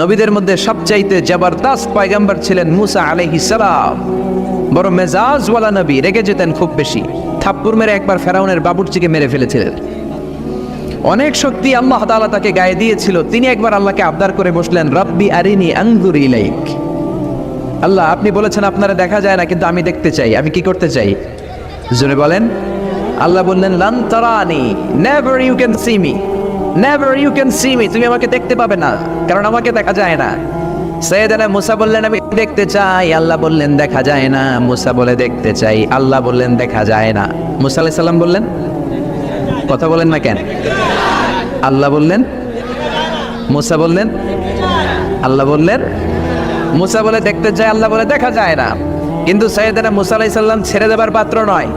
নবীদের মধ্যে সবচাইতে জবরদস্ত পয়গম্বর ছিলেন মুসা আলাইহিস সালাম। বড় মেজাজওয়ালা নবী, রেগে যেতেন খুব বেশি। থাপ্পড় মেরে একবার ফেরাউনের বাবুর্চিকে মেরে ফেলেছিলেন। অনেক শক্তি আল্লাহ তাআলা তাকে গায়ে দিয়েছিল। তিনি একবার আল্লাহকে আবদার করে বসলেন, রব্বি আরিনি আনজুর ইলাইক। আল্লাহ, আপনি বলেছেন আপনারা দেখা যায় না, কিন্তু আমি দেখতে চাই। আমি কি করতে চাই? জোরে বলেন। আল্লাহ বললেন, লান তারানি, never you can see me, never you can see me. তুমি আমাকে দেখতে পাবে না, কারণ আমাকে দেখা যায় না। সাইয়েদনা মুসা বললেন, আমি দেখতে চাই। আল্লাহ বললেন, দেখা যায় না। মুসা বলে, দেখতে চাই। আল্লাহ বললেন, দেখা যায় না। মুসা আলাইহিস সালাম বললেন, কথা বলেন না কেন? আল্লাহ বললেন, মুসা বললেন, আল্লাহ বললেন। মুসা বলে দেখতে চায়, আল্লাহ বলে দেখা যায় না। কিন্তু সাইয়েদনা মুসা আলাইহিস সালাম ছেড়ে দেবার পাত্র নয়,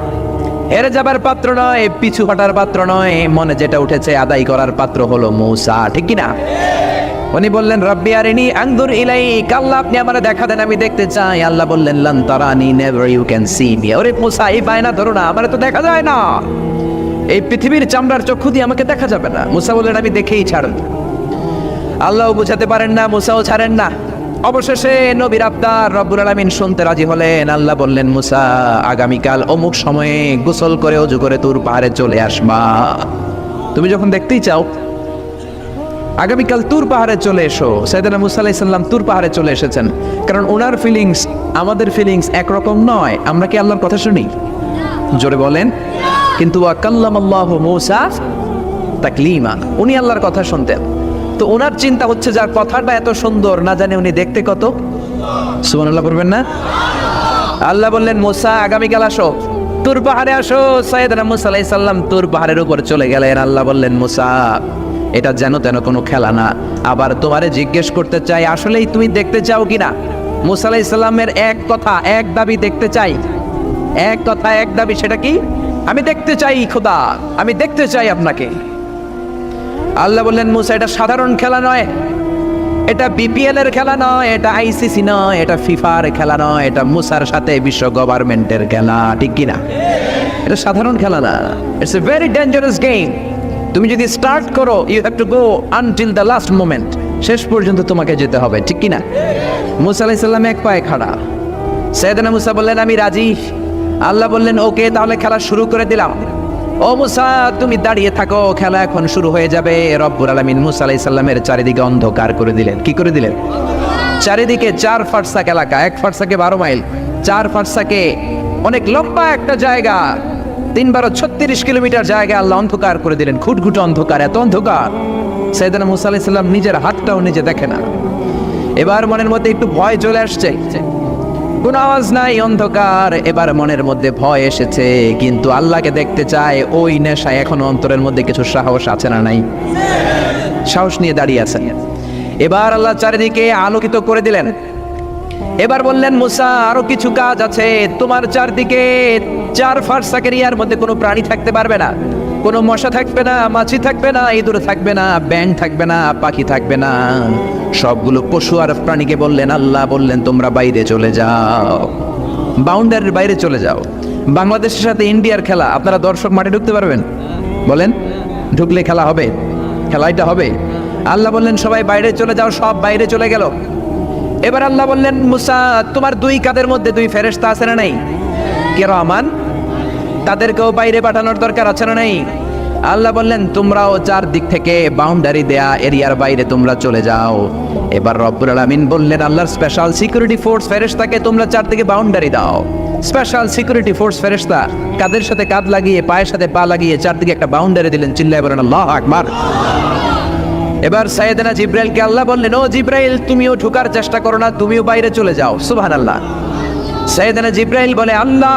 হেরে যাবার পাত্র নয়, পিছু হটার পাত্র নয়। মনে যেটা উঠেছে আদায় করার পাত্র হলো মুসা, ঠিক কি না? উনি বললেন, রব্বি আরিনি আনজুর ইলাইক। আল্লাহ, আপনি আমারে দেখা দেন, আমি দেখতে চাই। আল্লাহ বললেন, লান তারানি, never you can see me. ওরে মুসা, এই বায়না ধরো না, আমারে তো দেখা যায় না। এই পৃথিবীর চামড়ার চক্ষু দিয়ে আমাকে দেখা যাবে না। মুসা বললেন, আমি দেখেই ছাড়ব। আল্লাহও বুঝাতে পারেন না, মুসাও ছাড়েন না। অবশেষে নবীর আবদার রব্বুল আলামিন শুনতে রাজি হলেন। আল্লাহ বললেন, মুসা, আগামীকাল অমুক সময়ে গোসল করে ওযু করে তুর পাহাড়ে চলে আসবা। তুমি যখন দেখতেই চাও, আগামীকাল তুর পাহাড়ে চলে এসো। সাইয়েদনা মুসা আলাইহিস সালাম তুর পাহাড়ে চলে এসেছেন, কারণ ওনার ফিলিংস আমাদের ফিলিংস একরকম নয়। আমরা কি আল্লাহর কথা শুনি? জোরে বলেন। কিন্তু ওয়া কাল্লামাল্লাহু মুসা তাকলিমা, উনি আল্লাহর কথা শুনতেন। তো ওনার চিন্তা হচ্ছে, যার কথাটা এত সুন্দর, না জানে উনি দেখতে কত। সুবহানাল্লাহ বলবেন না? আল্লাহ বললেন, মুসা, আগামীকাল আসো, তুর পাহাড়ে আসো। সাইয়েদনা মুসা আলাইহিস সালাম তুর পাহাড়ের উপর চলে গেলেন। আল্লাহ বললেন, মুসা, এটা যেন তেন কোনো খেলা না। আবার তোমারে জিজ্ঞেস করতে চাই, আসলেই তুমি দেখতে চাও কিনা? মুসা আলাইহিস সালামের এক কথা এক দাবি, দেখতে চাই। এক কথা এক দাবি, সেটা কি? আমি দেখতে চাই খোদা, আমি দেখতে চাই আপনাকে। আল্লাহ বললেন, মুসা, এটা সাধারণ খেলা নয়, এটা বিপিএল এর খেলা নয়, এটা আইসিসি নয়, এটা ফিফার খেলা নয়, এটা মুসার সাথে বিশ্ব গভর্নমেন্টের খেলা, ঠিক কিনা? এটা সাধারণ খেলা না, it's a very dangerous game. তুমি যদি স্টার্ট করো, you have to go until the last moment. শেষ পর্যন্ত তোমাকে যেতে হবে, ঠিক কিনা? মুসা আলাইহিস সালাম এক পায়ে খাড়া। সাইয়েদনা মুসা বললেন, আমি রাজি। আল্লাহ বললেন, ওকে, তাহলে খেলা শুরু করে দিলাম। ও মুসা, তুমি দাঁড়িয়ে থাকো, খেলা এখন শুরু হয়ে যাবে। রব্বুল আলামিন মুসা আলাইহিস সালামের চারিদিকে অন্ধকার করে দিলেন। কি করে দিলেন? চারিদিকে 4 ফারসাক এলাকা, 1 ফারসাকে 12 মাইল, 4 ফারসাকে অনেক লম্বা একটা জায়গা, 3-12-36 কিলোমিটার জায়গা আল্লাহ অন্ধকার করে দিলেন। ঘুটঘুটে অন্ধকার, এত অন্ধকার সাইয়েদনা মুসা আলাইহিস সালাম নিজের হাতটাও নিজে দেখে না। এবার মনের মধ্যে একটু ভয় চলে আসছে, কোন আওয়াজ নাই, অন্ধকার। এবার মনের মধ্যে ভয় এসেছে, কিন্তু আল্লাহকে দেখতে চায়। ওই নেশায় এখনো অন্তরের মধ্যে কিছু সাহস আছে না নাই? সাহস নিয়ে দাঁড়িয়ে আছেন। এবার আল্লাহ চারিদিকে আলোকিত করে দিলেন। এবার বললেন, মুসা, আরো কিছু কাজ আছে। তোমার চারদিকে 4 ফারসাক এরিয়ার মধ্যে কোনো প্রাণী থাকতে পারবে না। কোনো মশা থাকবে না, মাছি থাকবে না, ইঁদুর থাকবে না, ব্যাঙ থাকবে না, পাখি থাকবে না। সবগুলো পশু আর প্রাণীকে বললেন, আল্লাহ বললেন, তোমরা বাইরে চলে যাও, বাউন্ডারির বাইরে চলে যাও। বাংলাদেশের সাথে ইন্ডিয়ার খেলা, আপনারা দর্শক মাঠে ঢুকতে পারবেন? বলেন, ঢুকলে খেলা হবে? খেলাটা হবে। আল্লাহ বললেন, সবাই বাইরে চলে যাও। সব বাইরে চলে গেল। এবার আল্লাহ বললেন, মুসা, তোমার 2 কাঁধের মধ্যে 2 ফেরেশতা আছে না নাই? কিরামান, তাদেরকেও বাইরে পাঠানোর দরকার আছে না নাই? আল্লাহ বললেন, তোমরাও 4 দিক থেকে বাউন্ডারি দেয়া এরিয়ার বাইরে তোমরা চলে যাও। এবার রব্বুল আলামিন বললেন, আল্লাহর স্পেশাল সিকিউরিটি ফোর্স ফেরেশতাকে তোমরা 4 দিকে বাউন্ডারি দাও। স্পেশাল সিকিউরিটি ফোর্স ফেরেশতা কাদের সাথে কাঁধ লাগিয়ে, পায়ের সাথে পা লাগিয়ে 4 দিকে একটা বাউন্ডারি দিলেন। চিল্লায়ে বলেন, আল্লাহু আকবার। এবার সাইয়েদনা জিবরাইলকে আল্লাহ বললেন, ও জিবরাইল, তুমিও ঢোকার চেষ্টা করো না, তুমিও বাইরে চলে যাও। সুবহানাল্লাহ। সাইয়েদনা জিবরাইল বলে, আল্লাহ,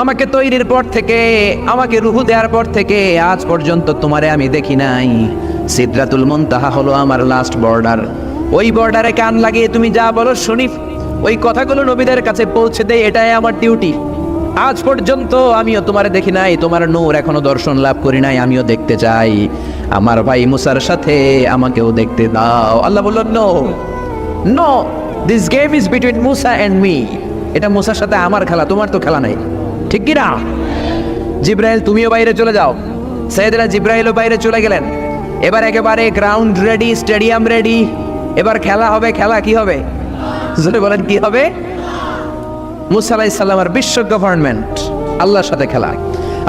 আমাকে তৈরির পর থেকে, আমাকে রূহ দেওয়ার পর থেকে আজ পর্যন্ত তোমারে আমি দেখি নাই। সিদরাতুল মুনতাহা হলো আমার লাস্ট বর্ডার। ওই বর্ডারে কান লাগিয়ে তুমি যা বলো শুনি, ওই কথাগুলো নবীদের কাছে পৌঁছে দেই, এটাই আমার ডিউটি। আজ পর্যন্ত আমিও তোমারে দেখি নাই, তোমার নূর এখনো দর্শন লাভ করি নাই, আমিও দেখতে চাই। আমার ভাই মুসার সাথে আমাকেও দেখতে দাও। আল্লাহ বলল, no no, this game is between Musa and me. এটা মুসার সাথে আমার খেলা, তোমার তো খেলা নাই, ঠিক কি না? জিব্রাইল, তুমিও বাইরে চলে যাও। সাইয়েদনা জিব্রাইলও বাইরে চলে গেলেন। এবার একেবারে গ্রাউন্ড রেডি, স্টেডিয়াম রেডি, এবার খেলা হবে। খেলা কি হবে জোরে বলেন, কি হবে? মুসা আলাইহিস সালামের বিশ্ব গভর্নমেন্ট, আল্লাহর সাথে খেলা।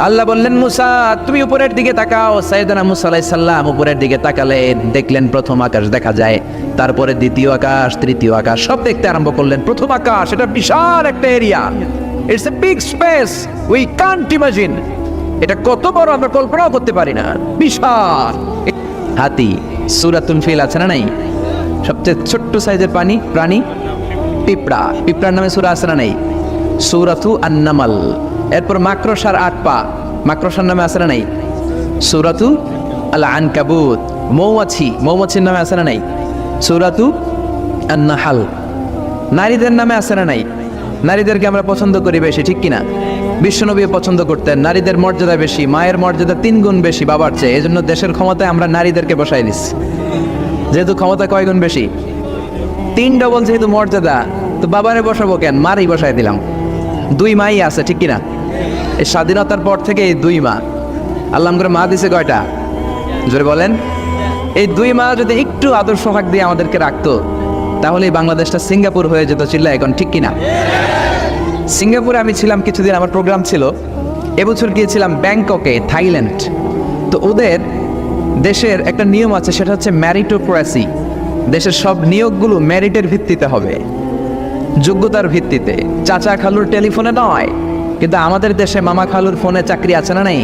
আল্লাহ বললেন, মুসা তুমি উপরের দিকে তাকাও। সাইয়েদনা মুসা আলাইহিস সালাম উপরের দিকে তাকালেন, দেখলেন প্রথম আকাশ দেখা যায়, তারপরে দ্বিতীয় আকাশ, তৃতীয় আকাশ, সব দেখতে আরম্ভ করলেন। প্রথম আকাশ, এটা বিশাল একটা area, it's a big space, we can't imagine. এটা কত বড় আমরা কল্পনাও করতে পারি না, বিশাল। হাতি, সূরাতুল ফিল আছে না নাই? সবচেয়ে ছোট্ট সাইজের প্রাণী পিঁপড়া, পিঁপড়ার নামে সূরা আছে না নাই? সূরাতু আন-নামাল। এরপর মাকড়সার 8 পা, মাকড়সার নামে আছে না নাই? সূরাতু আল-আনকাবুত। মৌমাছি, মৌমাছির নামে আছে না নাই? সূরাতু আন-নাহাল। নারীদের নামে আছে না নাই? নারীদেরকে আমরা পছন্দ করি বেশি, ঠিক কিনা? বিশ্বনবী পছন্দ করতেন, নারীদের মর্যাদা বেশি, মায়ের মর্যাদা 3 গুণ বেশি বাবার চেয়ে। এজন্য দেশের ক্ষমতায় আমরা নারীদেরকে বসাই দিচ্ছি, যেহেতু ক্ষমতা কয় গুণ বেশি, 3 ডবল যেহেতু মর্যাদা, তো বাবারে বসাবো কেন, মারই বসাই দিলাম। 2 মাই আছে, ঠিক কিনা? এই স্বাধীনতার পর থেকে এই 2 মা, আল্লাহ করে মা দিছে কয়টা জোরে বলেন? এই 2 মা যদি একটু আদর সোহাগ দিয়ে আমাদেরকে রাখতো, তাহলে বাংলাদেশটা সিঙ্গাপুর হয়ে যেত। চিল্লা এখন, ঠিক কিনা? সিঙ্গাপুরে আমি ছিলাম কিছুদিন, আমার প্রোগ্রাম ছিল। এবছর গিয়েছিলাম ব্যাংককে, থাইল্যান্ড। তো ওদের দেশের একটা নিয়ম আছে, সেটা হচ্ছে ম্যারিটোক্রেসি। দেশের সব নিয়োগগুলো মেরিটের ভিত্তিতে হবে, যোগ্যতার ভিত্তিতে, চাচা খালুর টেলিফোনে নয়। কিন্তু আমাদের দেশে মামা খালুর ফোনে চাকরি আছে না নাই?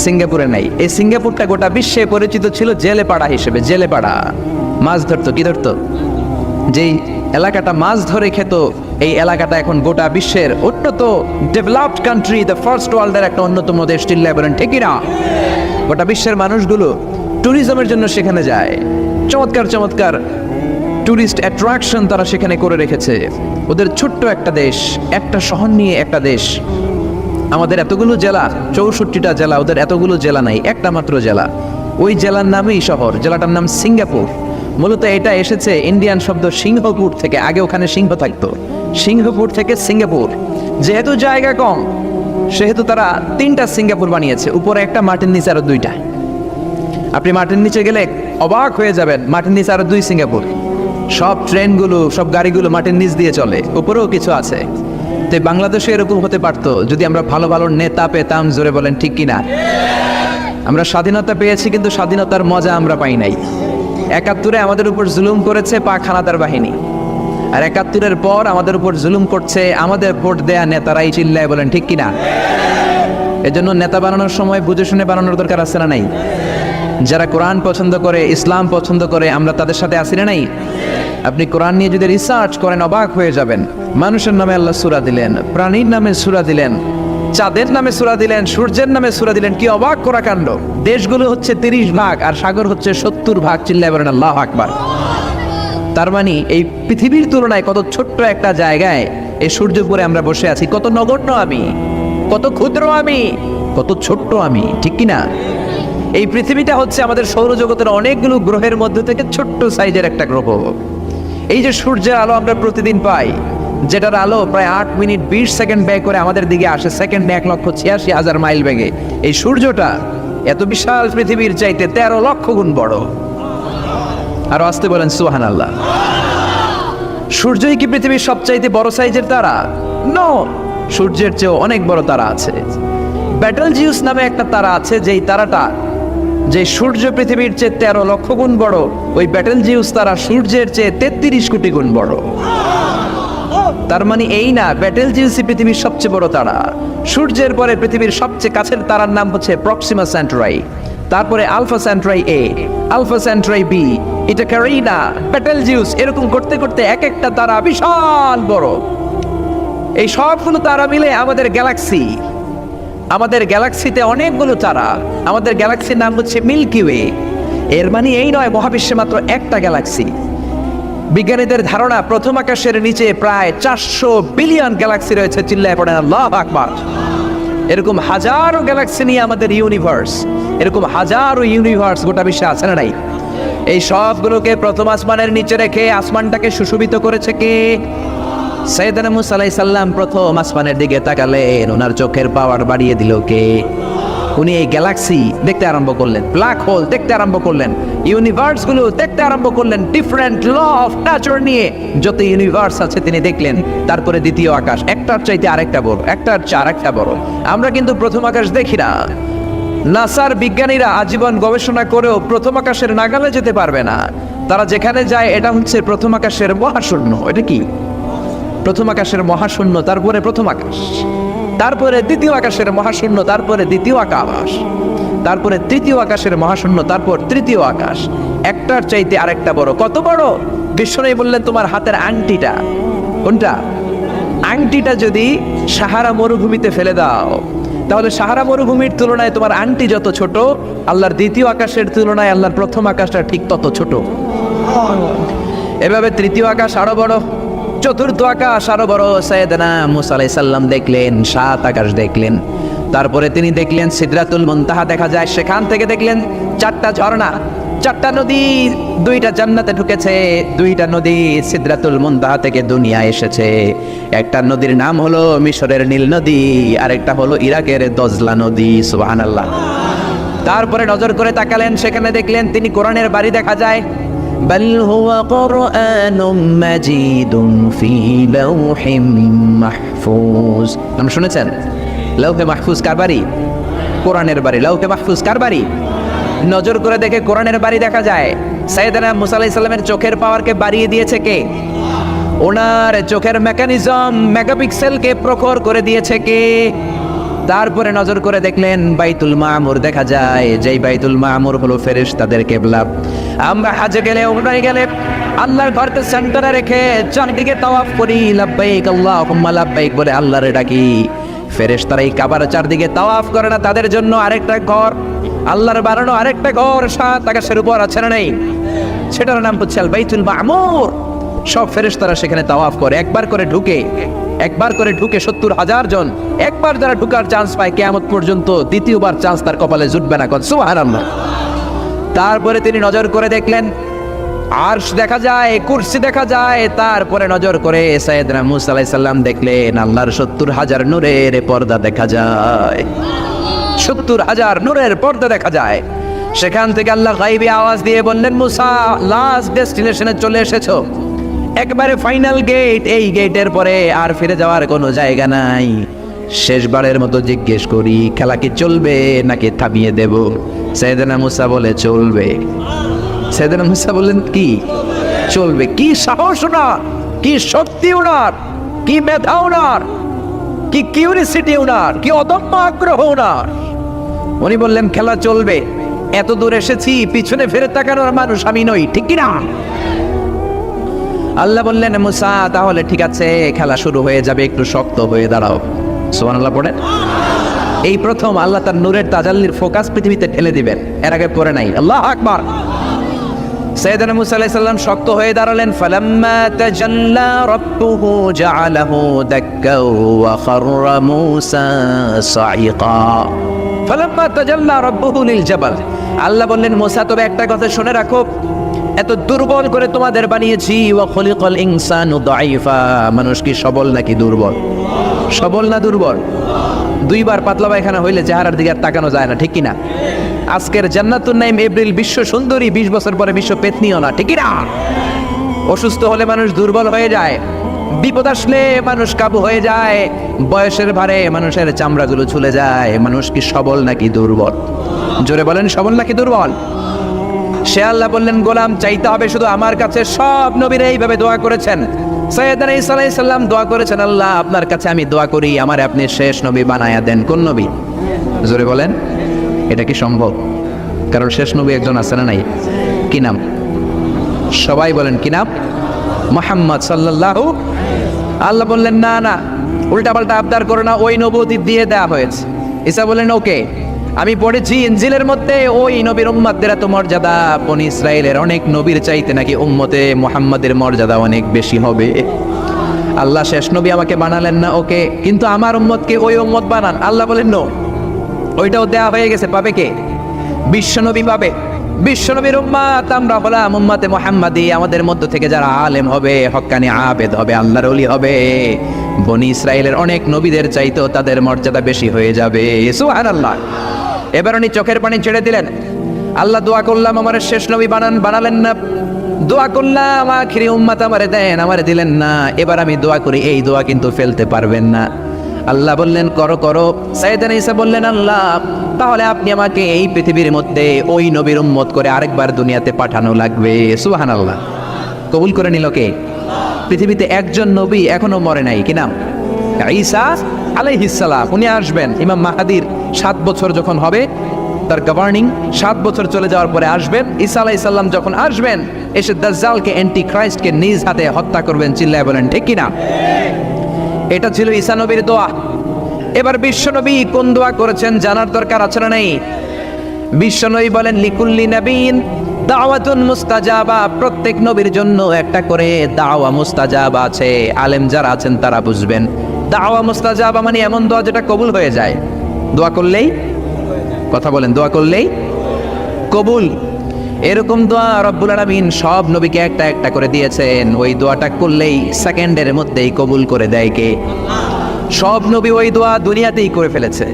সিঙ্গাপুরে নাই। এই সিঙ্গাপুরটা গোটা বিশ্বে পরিচিত ছিল জেলেপাড়া হিসেবে। জেলেপাড়া মাছ ধরতো, কি ধরতো? যেই এলাকাটা মাছ ধরে খেত, এই এলাকাটা এখন গোটা বিশ্বের উন্নত ডেভেলপড কান্ট্রি, দ্য ফার্স্ট ওয়ার্ল্ডের একটা অন্যতম দেশ। চিল্লায় বলেন ঠিক না? গোটা বিশ্বের মানুষগুলো ট্যুরিজমের জন্য সেখানে যায়। চমৎকার চমৎকার ট্যুরিস্ট অ্যাট্রাকশন তারা সেখানে করে রেখেছে। ওদের ছোট্ট একটা দেশ, একটা শহর নিয়ে একটা দেশ। আমাদের এতগুলো জেলা, 64টা জেলা, ওদের এতগুলো জেলা নাই, একটা মাত্র জেলা। ওই জেলার নামেই শহর, জেলাটার নাম সিঙ্গাপুর। মূলত এটা এসেছে ইন্ডিয়ান শব্দ সিংহপুর থেকে, আগে ওখানে সিংহ থাকতো। সিংহপুর থেকে সিঙ্গাপুর। যেহেতু জায়গা কম, সেহেতু তারা 3টা সিঙ্গাপুর বানিয়েছে, উপরে একটা, মাটির নিচে আরো 2টা। আপনি মাটির নিচে গেলে অবাক হয়ে যাবেন, মাটির নিচে আরো 2 সিঙ্গাপুর। সব ট্রেনগুলো, সব গাড়িগুলো মাটির নিচ দিয়ে চলে, উপরেও কিছু আছে। তো বাংলাদেশে এরকম হতে পারতো যদি আমরা ভালো ভালো নেতা পেতাম। জোরে বলেন ঠিক কিনা? আমরা স্বাধীনতা পেয়েছি, কিন্তু স্বাধীনতার মজা আমরা পাই নাই। 71-এ আমাদের উপর জুলুম করেছে পাক হানাদার বাহিনী, আর 71-এর পর আমাদের উপর জুলুম করছে আমাদের ভোট দেয়া নেতারাই। চিল্লায় বলেন ঠিক কিনা? এজন্য নেতা বানানোর সময় বুঝে শুনে বানানোর দরকার আছে না নাই? যারা কোরআন পছন্দ করে, ইসলাম পছন্দ করে, আমরা তাদের সাথে আসি না নাই? আপনি কোরআন নিয়ে যদি রিসার্চ করেন, অবাক হয়ে যাবেন। মানুষের নামে আল্লাহ সূরা দিলেন, প্রাণীর নামে সূরা দিলেন, চাঁদের নামে সূরা দিলেন, সূর্যের নামে সূরা দিলেন। কি অবাক করা কাণ্ড! দেশগুলো হচ্ছে 30 ভাগ, আর সাগর হচ্ছে 70 ভাগ। চিল্লায় বলেন আল্লাহু আকবার। তার মানে এই পৃথিবীর তুলনায় কত ছোট্ট একটা জায়গায় এই সূর্য উপরে আমরা বসে আছি। কত নগণ্য আমি, কত ক্ষুদ্র আমি, কত ছোট্ট আমি, ঠিক কিনা? এই পৃথিবীটা হচ্ছে আমাদের সৌরজগতের অনেকগুলো গ্রহের মধ্যে থেকে ছোট্ট সাইজের একটা গ্রহ। এই যে সূর্যের আলো আমরা প্রতিদিন পাই, যেটার আলো প্রায় 8 মিনিট 20 সেকেন্ড ব্যয় করে আমাদের দিকে আসে, সেকেন্ডে 1,86,000 মাইল বেগে। এই সূর্যটা এত বিশাল পৃথিবীর চাইতে 13 লক্ষ গুণ বড়। আর আসতে বলেন সুবহানাল্লাহ। সূর্যই কি পৃথিবীর সবচাইতে বড় সাইজের তারা? নো, সূর্যের চেয়েও অনেক বড় তারা আছে। ব্যাটেলজিউস নামে একটা তারা আছে, যেই তারাটা, যে সূর্য পৃথিবীর চেয়ে 13 লক্ষ গুণ বড়, ওই ব্যাটেলজিউস তারা সূর্যের চেয়ে 33 কোটি গুণ বড়। তার মানে এই না ব্যাটেলজিউসই পৃথিবীর সবচেয়ে বড় তারা। সূর্যের পরে পৃথিবীর সবচেয়ে কাছের তারার নাম হচ্ছে প্রক্সিমা সেন্টারাই, তারপরে আলফা সেন্টারাই এ, আলফা সেন্টারাই বি, এটা ক্যারিনা, ব্যাটেলজিউস, এরকম করতে করতে এক একটা তারা বিশাল বড়। এই সবগুলো তারা মিলে আমাদের গ্যালাক্সি। আমাদের গ্যালাক্সিতে অনেকগুলো তারা। আমাদের গ্যালাক্সির নাম হচ্ছে মিল্কি ওয়ে। এর মানে এই নয় মহাবিশ্বে মাত্র একটা গ্যালাক্সি। বিজ্ঞানীদের ধারণা প্রথম আকাশের নিচে প্রায় 400 বিলিয়ন গ্যালাক্সি রয়েছে। চিল্লায় পড়েন আল্লাহু আকবার। এরকম হাজারো গ্যালাক্সি নিয়ে আমাদের ইউনিভার্স, এরকম হাজারো ইউনিভার্স গোটা বিশ্বে আছে না নাই? এই সবগুলোকে প্রথম আসমানের নিচে রেখে আসমানটাকে সুশোভিত করেছে কে? সাইয়েদনা মুসা আলাইহিস সালাম প্রথম আসমানের দিকে তাকালেন, ওনার চোখের পাওয়ার বাড়িয়ে দিল কে? উনি এই গ্যালাক্সি দেখতে আরম্ভ করলেন, ব্ল্যাক হোল দেখতে আরম্ভ করলেন, ইউনিভার্স গুলো দেখতে আরম্ভ করলেন, ডিফারেন্ট ল অফ নেচার নিয়ে যত ইউনিভার্স আছে তিনি দেখলেন। তারপরে দ্বিতীয় আকাশ, একটার চাইতে আরেকটা বড়, একটার চেয়ে আরেকটা বড়। আমরা কিন্তু প্রথম আকাশ দেখি না। নাসার বিজ্ঞানীরা আজীবন গবেষণা করেও প্রথম আকাশের নাগালে যেতে পারবে না। তারা যেখানে যায় এটা হচ্ছে প্রথম আকাশের মহাশূন্য। এটা কি? প্রথম আকাশের মহাশূন্য, তারপরে প্রথম আকাশ, তারপরে দ্বিতীয় আকাশের মহাশূন্য, তারপরে দ্বিতীয় আকাশ, তারপরে তৃতীয় আকাশের মহাশূন্য, তারপর তৃতীয় আকাশ। একটার চাইতে আরেকটা বড়। কত বড়? বিশ্বনবী বললেন তোমার হাতের আংটিটা, কোনটা? আংটিটা যদি সাহারা মরুভূমিতে ফেলে দাও, তাহলে সাহারা মরুভূমির তুলনায় তোমার আংটি যত ছোট, আল্লাহর দ্বিতীয় আকাশের তুলনায় আল্লাহর প্রথম আকাশটা ঠিক তত ছোট। এভাবে তৃতীয় আকাশ আরো বড়, চতুর্থ আকাশ আরো বড়। সাইয়েদনা মুসা আলাইহিস সালাম দেখলেন 7 আকাশ দেখলেন। তারপরে তিনি দেখলেন সিদরাতুল মুনতাহা দেখা যায়, সেখান থেকে দেখলেন 4টা ঝর্ণা, 4টা নদী, 2টা জান্নাতে ঢুকেছে, 2টা নদী সিদরাতুল মুনতাহা থেকে দুনিয়ায় এসেছে। একটা নদীর নাম হলো মিশরের নীল নদী, আরেকটা হলো ইরাকের দজলা নদী। সুবহানাল্লাহ। তারপরে নজর করে তাকালেন, সেখানে দেখলেন তিনি কোরআনের বাড়ি দেখা যায়। বাল হুয়া কুরআনুম মাজিদুন ফি লাওহিম মাহফুজ। নাম শুনেছেন? লাওহে মাহফুজ কার বাড়ি? কোরআনের বাড়ি। লাওহে মাহফুজ কার বাড়ি? নজর করে দেখে কোরআনের বাড়ি দেখা যায়। সাইয়েদনা মুসা আলাইহিস সালামের চোখের পাওয়ারকে বাড়িয়ে দিয়েছে কে? ওনার চোখের মেকানিজম, মেগাপিক্সেলকে প্রখর করে দিয়েছে কে? তারপরে নজর করে দেখলেন বাইতুল মামুর দেখা যায়, যেই বাইতুল মামুর হলো ফেরেশতাদের কিবলা। আমরা হাজে গেলে, উমরায় গেলে আল্লাহর ঘরকে সেন্টারে রেখে চারদিকে তাওয়াফ করি, লাব্বাইক আল্লাহুম্মা লাব্বাইক বলে আল্লাহরে ডাকি। ফেরেশতারা এই কাবার চারদিকে তাওয়াফ করে না, তাদের জন্য আরেকটা ঘর, আল্লাহর বানানো আরেকটা ঘর 7 আকাশের উপর আছে না নেই? সেটার নাম হচ্ছে আল বাইতুল মামুর। সব ফেরেশতারা সেখানে তাওয়াফ করে, একবার করে ঢুকে 70,000 জন। একবার যারা ঢুকার চান্স পায় কিয়ামত পর্যন্ত দ্বিতীয়বার চান্স তার কপালে জুটবে না। সুবহানাল্লাহ। তারপরে তিনি নজর করে দেখলেন আরশ দেখা যায়, কুরসি দেখা যায়। তারপরে নজর করে সাইয়েদনা মুসা আলাইহিস সালাম দেখলেন আল্লাহর 70,000 নূরের পর্দা দেখা যায়। 70,000 নূরের পর্দা দেখা যায়। সেখান থেকে আল্লাহ গায়বী আওয়াজ দিয়ে বললেন, মুসা লাস্ট ডেস্টিনেশনে চলে এসেছো, একবারে ফাইনাল গেট। এই গেটের পরে আর ফিরে যাওয়ার কোনো জায়গা নাই। শেষবারের মতো জিজ্ঞেস করি, খেলা কি চলবে নাকি থামিয়ে দেব? সাইয়েদনা মুসা বলে চলবে। সাইয়েদনা মুসা বললেন কি চলবে? কি সাহস ওনার, কি শক্তি ওনার, কি মেধা ওনার, কি কিউরিসিটি ওনার, কি অদম্য আগ্রহ ওনার। উনি বললেন খেলা চলবে। এত দূর এসেছি, পিছনে ফিরে তাকানোর মানুষ আমি নই, ঠিক কি না? আল্লাহ বললেন মুসা তাহলে ঠিক আছে, খেলা শুরু হয়ে যাবে, একটু শক্ত হয়ে দাঁড়াও। সুবহানাল্লাহ পড়েন। এই প্রথম আল্লাহ তার নূরের তাজাল্লির ফোকাস পৃথিবীতে ঠেলে দিবেন, এর আগে পড়ে নাই। আল্লাহু আকবার। সাইয়েদনা মুসা আলাইহিস সালাম শক্ত হয়ে দাঁড়ালেন। ফালাম্মা তাজাল্লা রাব্বুহু জাআলাহু দাক্কাও ওয়া খাররা মুসা সাইকা। ফালাম্মা তাজাল্লা রাব্বুহু লিল জাবাল। আল্লাহ বললেন মুসা তবে একটা কথা শুনে রাখো, এত দুর্বল করে তোমাদের বানিয়েছি। ওয়া খুলিকাল ইনসানু দাঈফা। মানুষ কি সবল নাকি দুর্বল? সবল না দুর্বল? 2 বার পাতলা পায়খানা হইলে চেহারার দিকে আর তাকানো যায় না, ঠিক কি না? আজকের জান্নাতুন নাইম এপ্রিল বিশ্ব সুন্দরী, 20 বছর পরে বিশ্ব পেতনিও না, ঠিক কি না? অসুস্থ হলে মানুষ দুর্বল হয়ে যায়, বিপদ আসলে মানুষ কাবু হয়ে যায়, বয়সের ভারে মানুষের চামড়াগুলো ঝুলে যায়। মানুষ কি সবল নাকি দুর্বল? জোরে বলেন, সবল নাকি দুর্বল? সে আল্লাহ বললেন গোলাম চাইতে হবে শুধু আমার কাছে। সব নবীরা এইভাবে দোয়া করেছেন। সাইয়েদনা ঈসা আলাইহিস সালাম দোয়া করেছেন, আল্লাহ আপনার কাছে আমি দোয়া করি আমারে আপনি শেষ নবী বানায়া দেন। কোন নবী? জোরে বলেন। এটা কি সম্ভব? কারণ শেষ নবী একজন আছে না নাই? কি নাম? সবাই বলেন কি নাম? মুহাম্মদ সাল্লাল্লাহু। আল্লাহ বললেন না না, উল্টা পাল্টা আবদার করো না, ওই নবুয়ত দিয়ে দেয়া হয়েছে। ঈসা বললেন ওকে, আমি পড়েছি ইনজিলের মধ্যে ওই নবীর উম্মতদের এত মর্যাদা, বনি ইসরাইলের অনেক নবীর চাইতে নাকি উম্মতে মুহাম্মাদের মর্যাদা অনেক বেশি হবে। আল্লাহ শেষ নবী আমাকে বানালেন না, ওকে, কিন্তু আমার উম্মতকে ওই উম্মত বানান। আল্লাহ বলেন নো, ওইটাও দেয়া হয়ে গেছে, পাবে কে? বিশ্বনবী পাবে। বিশ্বনবীর উম্মত আমরা হলাম উম্মতে মুহাম্মাদি। আমাদের মধ্য থেকে যারা আলেম হবে, হক্কানি আবেদ হবে, আল্লাহর ওলি হবে, বনি ইসরাইলের অনেক নবীদের চাইতেও তাদের মর্যাদা বেশি হয়ে যাবে। সুবহানাল্লাহ। এবার উনি চোখের পানি ছেড়ে দিলেন। আল্লাহ দোয়া করলাম আমার শেষ নবী বানালেন না, দোয়া করলাম আখিরি উম্মত আমারে দেন, আমারে দিলেন না। এবার আমি দোয়া করি, এই দোয়া কিন্তু ফেলতে পারবেন না। আল্লাহ বললেন করো করো। সাইয়েদনা ঈসা বললেন আল্লাহ তাহলে আপনি আমাকে এই পৃথিবীর মধ্যে ওই নবীর উম্মত করে আরেকবার দুনিয়াতে পাঠানো লাগবে। সুবহানাল্লাহ। কবুল করে নিল কে? পৃথিবীতে একজন নবী এখনো মরে নাই, কি নাম? ঈসা আলাইহিস সালাম। উনি আসবেন ইমাম মাহাদির 7 বছর যখন হবে, তার গভর্নিং 7 বছর চলে যাওয়ার পরে আসবেন। ঈসা আলাইহিস সালাম যখন আসবেন এসে দাজ্জালকে অ্যান্টি ক্রাইস্টকে নিজ হাতে হত্যা করবেন। চিল্লায় বলেন ঠিক কি না? এটা ছিল ঈসা নবীর দোয়া। এবার বিশ্বনবী কোন দোয়া করেছেন জানার দরকার আছে না নেই? বিশ্বনবী বলেন লিকুল্লি নবীন দাওয়াতুন মুস্তাজাবা। প্রত্যেক নবীর জন্য একটা করে দাওয়া মুস্তাজাবা আছে। আলেম যারা আছেন তারা বুঝবেন। দাওয়া মুস্তাজাবা মানে এমন দোয়া যেটা কবুল হয়ে যায়। দোয়া করলেই, কথা বলেন, দোয়া করলেই কবুল। এরকম দোয়া রব্বুল আলামিন সব নবীকে একটা একটা করে দিয়েছেন। ওই দোয়াটা করলেই সেকেন্ডের মধ্যেই কবুল করে দেয় কে? সব নবী ওই দোয়া দুনিয়াতেই করে ফেলেছে।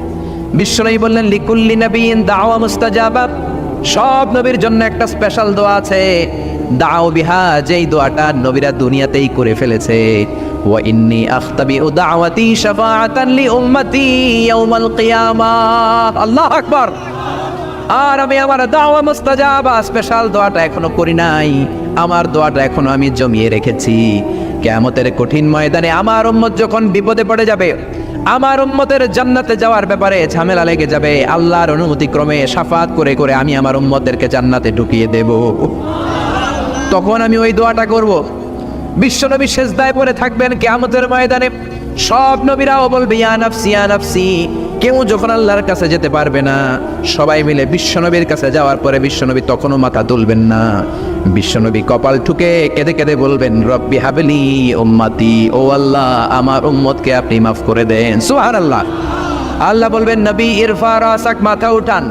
বিশ্বনবী বললেন লিকুল্লি নবীন দাওয়া মুস্তাজাবা। সব নবীর জন্য একটা স্পেশাল দোয়া আছে, দাও বিহা, যেই দোয়াটা নবীরা দুনিয়াতেই করে ফেলেছে। ওয়া ইন্নী আখতাবিউ দাওয়াতি শাফাআতান লি উম্মতি ইয়াউমাল কিয়ামাহ। আল্লাহু আকবার। আর আমি আমার দাওয়া মুস্তাজাবা স্পেশাল দোয়াটা এখনো করি নাই। আমার দোয়াটা এখনো আমি জমিয়ে রেখেছি। কিয়ামতের কঠিন ময়দানে আমার উম্মত যখন বিপদে পড়ে যাবে, আমার উম্মতের জান্নাতে যাওয়ার ব্যাপারে ঝামেলা লেগে যাবে, আল্লাহর অনুমতি ক্রমে শাফাত করে করে আমি আমার উম্মতদেরকে জান্নাতে ঢুকিয়ে দেব। তখন আমি ওই দোয়াটা করব। বিশ্বনবী সেজদায় পড়ে থাকবেন কিয়ামতের ময়দানে। সব নবীরাও বলবে ইয়া নাফসি ইয়া নাফসি। কেউ যখন আল্লাহর কাছে যেতে পারবে না, সবাই মিলে বিশ্বনবীর কাছে যাওয়ার পরে বিশ্বনবী তখনও মাথা তুলবেন না। বিশ্বনবী কপাল ঠুকে কেঁদে কেঁদে বলবেন রব্বি হাবলি উম্মতি। ও আল্লাহ আমার উম্মতকে আপনি মাফ করে দেন। সুবহানাল্লাহ। আল্লাহ বলবেন নবী ইরফা রাসাক, মাথা উঠান,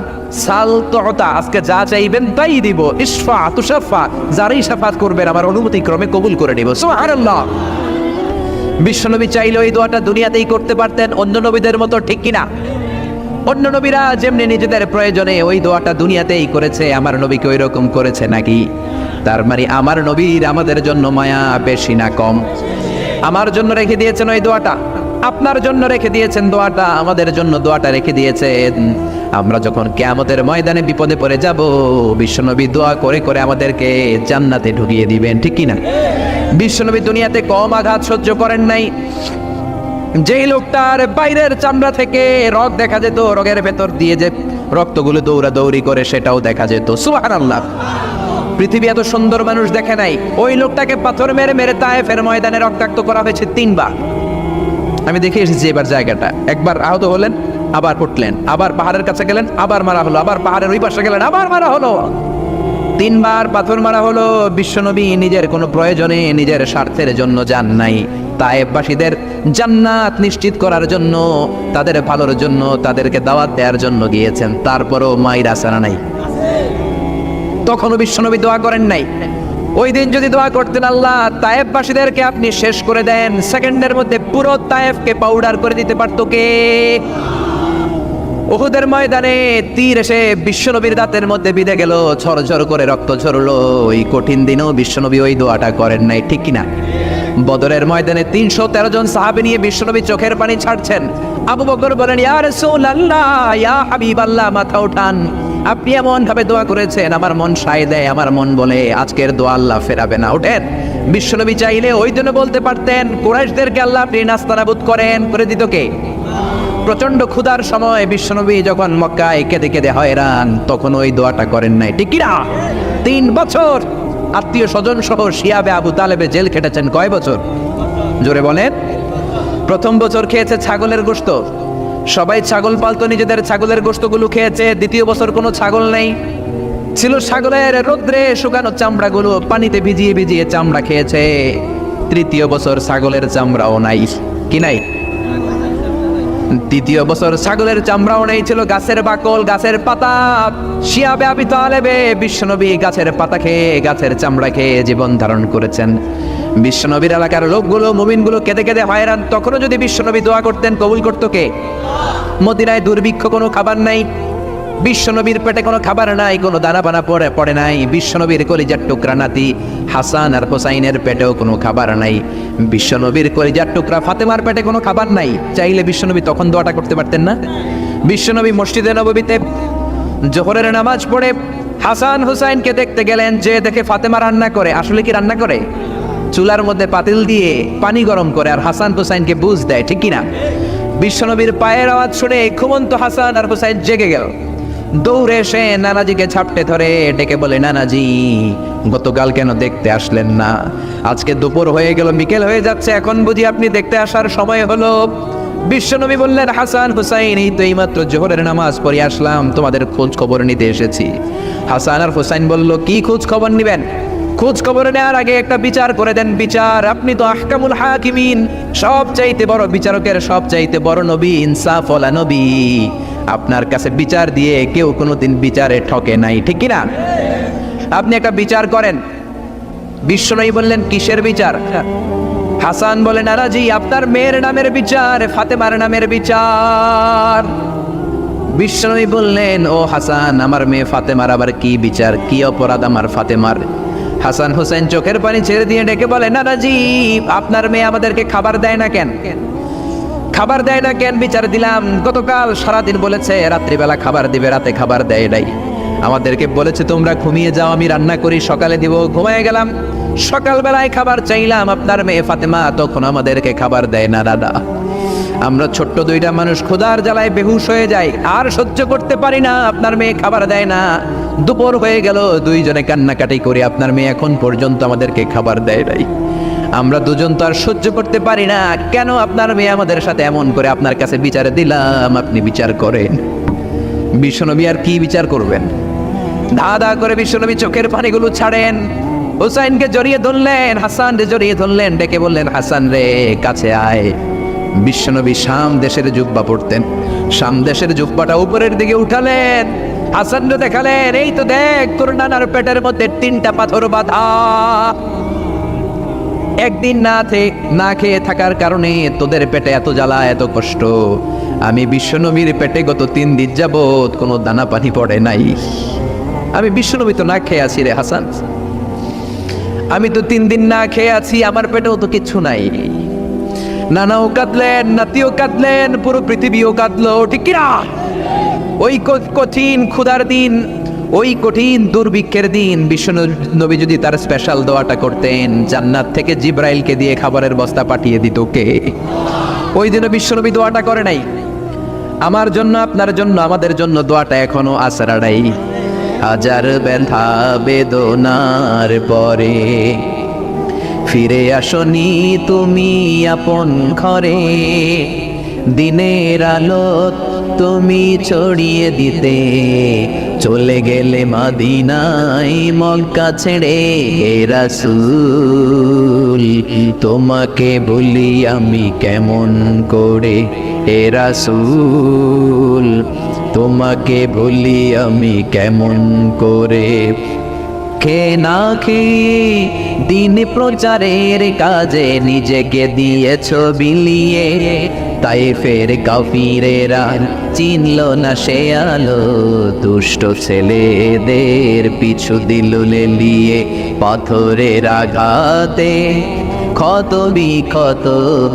সাল তুতা, আজকে যা চাইবেন তাই দিব। ইশফা তুশাফা, যারাই শাফাত করবেন আমার অনুমতি ক্রমে কবুল করে নিব। সুবহানাল্লাহ। বিশ্বনবী চাইলে ওই দোয়াটা দুনিয়াতেই করতে পারতেন অন্য নবীদের মতো, ঠিক কিনা? অন্য নবীরা যেমনি নিজেদের প্রয়োজনে ওই দোয়াটা দুনিয়াতেই করেছে, আমার নবীকে ওই রকম করেছে নাকি? তার মানে আমার নবীর আমাদের জন্য মায়া বেশি না কম? আমার জন্য রেখে দিয়েছেন ওই দোয়াটা, আপনার জন্য রেখে দিয়েছেন দোয়াটা, আমাদের জন্য দোয়াটা রেখে দিয়েছেন। আমরা যখন কিয়ামতের ময়দানে বিপদে পড়ে যাব, বিশ্বনবী দোয়া করে করে আমাদেরকে জান্নাতে ঢুকিয়ে দিবেন, ঠিক কিনা? বিশ্বনবী দুনিয়াতে কম আঘাত সহ্য করেন নাই। যেই লোকটার বাইরের চামড়া থেকে রগ দেখা যেত, রগের ভেতর দিয়ে যে রক্তগুলো দৌড়াদৌড়ি করে সেটাও দেখা যেত। সুবহানাল্লাহ। পৃথিবী এত সুন্দর মানুষ দেখে নাই। ওই লোকটাকে পাথর মেরে মেরে তায়েফের ময়দানে রক্তাক্ত করা হয়েছে 3 বার। আমি দেখে এসেছি এবার জায়গাটা। একবার আহত হলেন, আবার উঠলেন, আবার পাহাড়ের কাছে গেলেন, আবার মারা হলো, আবার পাহাড়ের ওই পাশে গেলেন, আবার মারা হলো। 3 বার পাথর মারা হলো। বিশ্বনবী নিজের কোনো প্রয়োজনে, নিজের স্বার্থের জন্য যান নাই। তায়েফবাসীদের জান্নাত নিশ্চিত করার জন্য, তাদের ভালোর জন্য, তাদেরকে দাওয়াত দেওয়ার জন্য গিয়েছেন। তারপরও মাইর আসারা নাই, তখনও বিশ্বনবী দোয়া করেন নাই। ওই দিন যদি দোয়া করতেন আল্লাহ তায়েফবাসীদেরকে আপনি শেষ করে দেন, সেকেন্ডের মধ্যে পুরো তায়েফকে পাউডার করে দিতে পারত কে? উহুদের ময়দানে তীর এসে বিশ্বনবীর দাঁতের মধ্যে বিঁধে গেল, ঝরঝর করে রক্ত ঝরলো। ওই কঠিন দিনেও বিশ্বনবী ওই দোয়াটা করেন নাই, ঠিক কিনা? বদরের ময়দানে 313 জন সাহাবী নিয়ে বিশ্বনবী চোখের পানি ছাড়ছেন। আবু বকর বলেন ইয়া রাসূলুল্লাহ, ইয়া হাবিবাল্লাহ, মাথা উঠান। আপনি এমন ভাবে দোয়া করেছেন আমার মন সায় দেয়, আমার মন বলে আজকের দোয়া আল্লাহ ফেরাবে না, ওঠেন। বিশ্বনবী চাইলে ওই জন্য বলতে পারতেন কুরাইশদেরকে আল্লাহ আপনি নাস্তানাবুদ করেন, করে দিত কে? প্রচন্ড ক্ষুধার সময় বিশ্বনবী যখন মক্কায় কেঁদে কেঁদে হয়রান, তখন ওই দোয়াটা করেন নাই, ঠিক কিনা? 3 বছর আত্মীয় স্বজন সহ শিয়াবে আবু তালেবে জেল খেটেছেন। কয় বছর? জোরে বলেন। প্রথম বছর খেয়েছে ছাগলের গোশত, সবাই ছাগল পালতো, নিজেদের ছাগলের গোশতগুলো খেয়েছে। দ্বিতীয় বছর কোনো ছাগল নেই, ছিল ছাগলের রোদ্রে শুকানো চামড়াগুলো পানিতে ভিজিয়ে ভিজিয়ে চামড়া খেয়েছে। তৃতীয় বছর ছাগলের চামড়াও নাই, কি নাই? তৃতীয় বছর ছাগলের চামড়াও নেই, ছিল গাছের বাকল, গাছের পাতা। শিয়াবে আবি তালেবে বিশ্বনবী গাছের পাতা খেয়ে, গাছের চামড়া খেয়ে জীবন ধারণ করেছেন। বিশ্বনবীর এলাকার লোকগুলো, মুমিনগুলো কেঁদে কেঁদে হয়রান, তখনও যদি বিশ্বনবী দোয়া করতেন কবুল করতো কে? মদিনায় দুর্ভিক্ষ, কোনো খাবার নাই, বিশ্বনবীর পেটে কোনো খাবার নাই, কোনো দানা পানা পড়ে নাই। বিশ্বনবীর কলিজার টুকরা নাতি হাসান আর হোসাইনের পেটেও কোনো খাবার নাই। বিশ্বনবীর কলিজার টুকরা ফাতেমার পেটে কোনো খাবার নাই। চাইলে বিশ্বনবী তখন দোয়াটা করতে পারতেন না? বিশ্বনবী মসজিদে নববীতে জোহরের নামাজ পড়ে হাসান হুসাইনকে দেখতে গেলেন, যে দেখে ফাতেমা রান্না করে। আসলে কি রান্না করে? চুলার মধ্যে পাতিল দিয়ে পানি গরম করে আর হাসান হুসাইনকে বুঝ দেয়, ঠিক কিনা? বিশ্বনবীর পায়ের আওয়াজ শুনে ঘুমন্ত হাসান আর হুসাইন জেগে গেল। দৌড়ে এসে নানাজিকে ঝাপটে ধরে ডেকে বলে, নানাজি গতকাল কেন দেখতে আসলেন না? আজকে দুপুর হয়ে গেল, বিকেল হয়ে যাচ্ছে, এখন বুঝি আপনি দেখতে আসার সময় হলো? বিশ্বনবী বললেন, হাসান হুসাইন এই তো এইমাত্র জোহরের নামাজ পড়ে আসলাম, তোমাদের খোঁজ খবর নিতে এসেছি। হাসান আর হুসাইন বলল, কি খোঁজ খবর নিবেন? খোঁজ খবর নেওয়ার আগে একটা বিচার করে দেন। বিচার? আপনি তো আহকামুল হাকিমিন, সব চাইতে বড় বিচারকের সব চাইতে বড় নবী, ইনসাফ ওয়ালা নবী। আপনার কাছে বিচার দিয়ে কেউ কোনোদিন বিচারে ঠকে নাই, ঠিক কিনা? আপনি একটা বিচার করেন। বিশ্বনবী বললেন, কিসের বিচার? হাসান বলে, নানাজি আপনার মেয়ের নামের বিচার, ফাতেমার নামের বিচার। বিশ্বনবী বললেন, ও হাসান, আমার মেয়ে ফাতেমার আবার কি বিচার? কি অপরাধ আমার ফাতেমার? হাসান হোসেন চোখের পানি ছেড়ে দিয়ে ডেকে বলে, নানাজি আপনার মেয়ে আমাদেরকে খাবার দেয় না কেন? খাবার দেয় না কেন? বিচার দিলাম, গতকাল সারাদিন বলেছে রাত্রিবেলা খাবার দিবে, রাতে খাবার দেয় নাই। আমাদেরকে বলেছে তোমরা ঘুমিয়ে যাও, আমি রান্না করি, সকালে দিব। ঘুমিয়ে গেলাম, সকালবেলায় খাবার চাইলাম, আপনার মেয়ে ফাতেমা তখন আমাদেরকে খাবার দেয় না। দাদা, আমরা ছোট্ট দুইটা মানুষ ক্ষুধার জ্বালায় বেহুশ হয়ে যাই, আর সহ্য করতে পারি না, আপনার মেয়ে খাবার দেয় না। দুপুর হয়ে গেল, দুইজনে কান্নাকাটি করি, আপনার মেয়ে এখন পর্যন্ত আমাদেরকে খাবার দেয় নাই। আমরা দুজন তো আর সহ্য করতে পারি না, কেন আপনার মেয়ে আমাদের সাথে এমন করে? আপনার কাছে বিচার দিলাম, আপনি বিচার করেন। বিশ্বনবী আর কি বিচার করবেন? দাদা করে বিশ্বনবী চোখের পানিগুলো ছাড়েন, হুসাইনকে জড়িয়ে ধরলেন, হাসান রে জড়িয়ে ধরলেন, ডেকে বললেন, হাসান রে কাছে আয়। বিশ্বনবী শাম দেশের জুব্বা পড়তেন, শাম দেশের জুব্বাটা উপরের দিকে উঠালেন, হাসান রে দেখালেন, এই তো দেখ তোর নানার পেটের মধ্যে 3টা পাথর বাঁধা। একদিন না খেয়ে থাকার কারণে তোদের পেটে এত জ্বালা, এত কষ্ট। আমি বিশ্বনবীর পেটে গত 3 দিন যাবত কোনো দানা পানি পড়ে নাই। আমি বিশ্বনবী তো না খেয়ে আছি রে হাসান, আমি তো 3 দিন না খেয়ে আছি, আমার পেটেও তো কিচ্ছু নাই। নানাও কাঁদলেন, নাতিও কাঁদলেন, পুরো পৃথিবীও কাঁদলো, ঠিক কিনা? ওই কঠিন ক্ষুধার দিন, ওই কঠিন দুর্ভিক্ষের দিন বিশ্বনবী যদি তার স্পেশাল দোয়াটা করতেন, জান্নাত থেকে জিব্রাইলকে দিয়ে খাবারের বস্তা পাঠিয়ে দিত কে? ওই দিনও বিশ্বনবী দোয়াটা করে নাই। আমার জন্য, আপনার জন্য, আমাদের জন্য দোয়াটা এখনো আসরা নাই। হাজার ব্যথা বেদনার পরে ফিরে আসনি তুমি আপন ঘরে, দিনের আলো তুমি ছড়িয়ে দিতে চলে গেলে মদিনায় মক্কা ছেড়ে। হে রাসূল তোমাকে ভুলি আমি কেমন করে? হে রাসূল তোমাকে ভুলি আমি কেমন করে? খেয়ে না খেয়ে দিন প্রচারের কাজে নিজেকে দিয়েছ বিলিয়ে, তাই ফের কাফিরেরা চিনল না সে আলো। দুষ্ট ছেলেদের পিছু দিল লেলিয়ে, পাথরের আঘাতে ক্ষত বিক্ষত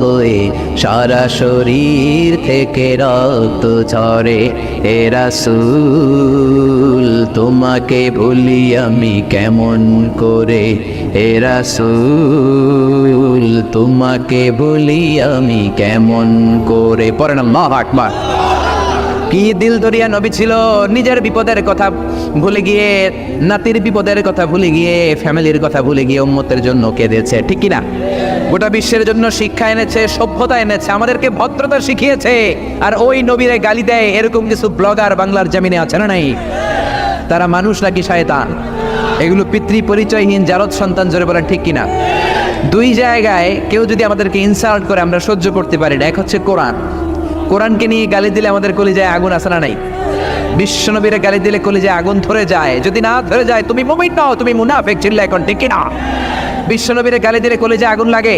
হয়ে সারা শরীর থেকে রক্ত ঝরে। হে রাসূল তোমাকে ভুলি আমি কেমন করে? হে রাসূল তোমাকে ভুলি আমি কেমন করে? পড়েন আল্লাহু আকবার। কি দিল দরিয়া নবী ছিল, নিজের বিপদের কথা ভুলে গিয়ে, নাতির বিপদের কথা ভুলে গিয়ে, ফ্যামিলির কথা ভুলে গিয়ে উম্মতের জন্য কেঁদেছে, ঠিক কিনা? গোটা বিশ্বের জন্য শিক্ষা এনেছে, সভ্যতা এনেছে, আমাদেরকে ভদ্রতা শিখিয়েছে। আর ওই নবীরে গালি দেয় এরকম কিছু ব্লগার বাংলার জমিনে আছে না নাই? তারা মানুষ নাকি শয়তান? এগুলো পিতৃ পরিচয়হীন জারদ সন্তান, জোরে বলেন ঠিক কিনা? 2 জায়গায় কেউ যদি আমাদেরকে ইনসাল্ট করে আমরা সহ্য করতে পারি না। এক হচ্ছে কোরআন, কোরআনকে নিয়ে গালি দিলে আমাদের কলিজায় আগুন আসে না নাই? বিশ্বনবীরে গালি দিলে কলিজায় আগুন ধরে যায়, যদি না ধরে যায় তুমি মুমিন নও, তুমি মুনাফিক। চিল্লা এখন ঠিক কিনা? বিশ্বনবীরে গালি দিলে কলিজায় আগুন লাগে,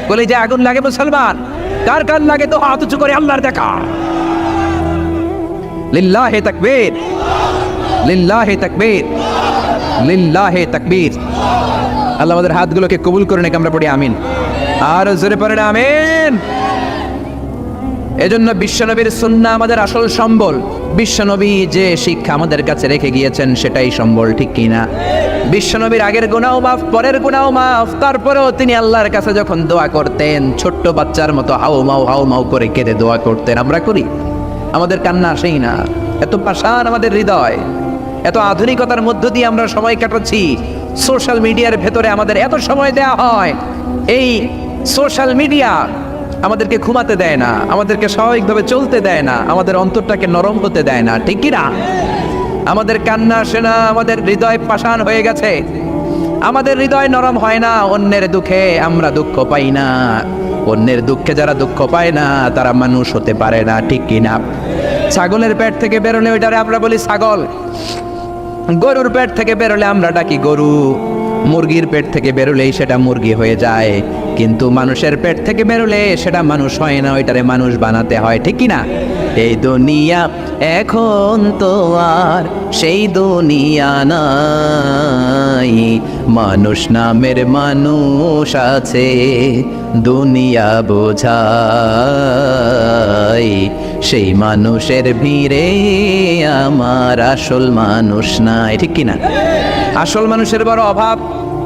কলিজায় আগুন লাগে মুসলমান। কার কার লাগে তো হাত উঁচু করে আল্লাহর দেখা। লিল্লাহি তাকবীর, লিল্লাহি তাকবীর, লিল্লাহি তাকবীর। আল্লাহ আমাদের হাতগুলোকে কবুল করে নেক, আমরা পড়ি আমিন। আর জোরে পড়েন আমিন। এজন্য বিশ্বনবীর সুন্নাহ আমাদের আসল সম্বল। বিশ্বনবী যে শিক্ষা আমাদের কাছে রেখে গিয়েছেন সেটাই সম্বল, ঠিক কিনা? বিশ্বনবীর আগের গুনাহ মাফ, পরের গুনাহ মাফ, তারপরেও তিনি আল্লাহর কাছে যখন দোয়া করতেন ছোট্ট বাচ্চার মতো হাউ মাউ করে কেঁদে দোয়া করতেন। আমরা করি? আমাদের কান্না আসেই না। এত পাষাণ আমাদের হৃদয়, এত আধুনিকতার মধ্য দিয়ে আমরা সময় কাটাচ্ছি। সোশ্যাল মিডিয়ার ভেতরে আমাদের এত সময় দেয়া হয়। এই সোশ্যাল মিডিয়া আমাদেরকে ঘুমাতে দেয় না, আমাদেরকে স্বাভাবিকভাবে চলতে দেয় না, আমাদের অন্তরটাকে নরম হতে দেয় না, ঠিক কি না? আমাদের কান্না আসে না, আমাদের হৃদয় পাষাণ হয়ে গেছে, আমাদের হৃদয় নরম হয় না। অন্যের দুঃখে আমরা দুঃখ পাই না, অন্যের দুঃখে যারা দুঃখ পায় না তারা মানুষ হতে পারে না, ঠিক কি না? ছাগলের পেট থেকে বেরোলে ওইটারে আমরা বলি ছাগল, গরুর পেট থেকে বেরোলে আমরা ডাকি গরু, মুরগির পেট থেকে বেরোলেই সেটা মুরগি হয়ে যায়, কিন্তু মানুষের পেট থেকে বেরোলে সেটা মানুষ হয় না, ওইটারে মানুষ বানাতে হয়, ঠিক কি না? এই দুনিয়া এখন তো আর সেই দুনিয়া নাই, মানুষ নামের মানুষ আছে, দুনিয়া বোঝাই, সেই মানুষের ভিড়ে আমার আসল মানুষ নাই, ঠিক কিনা? আসল মানুষের বড় অভাব।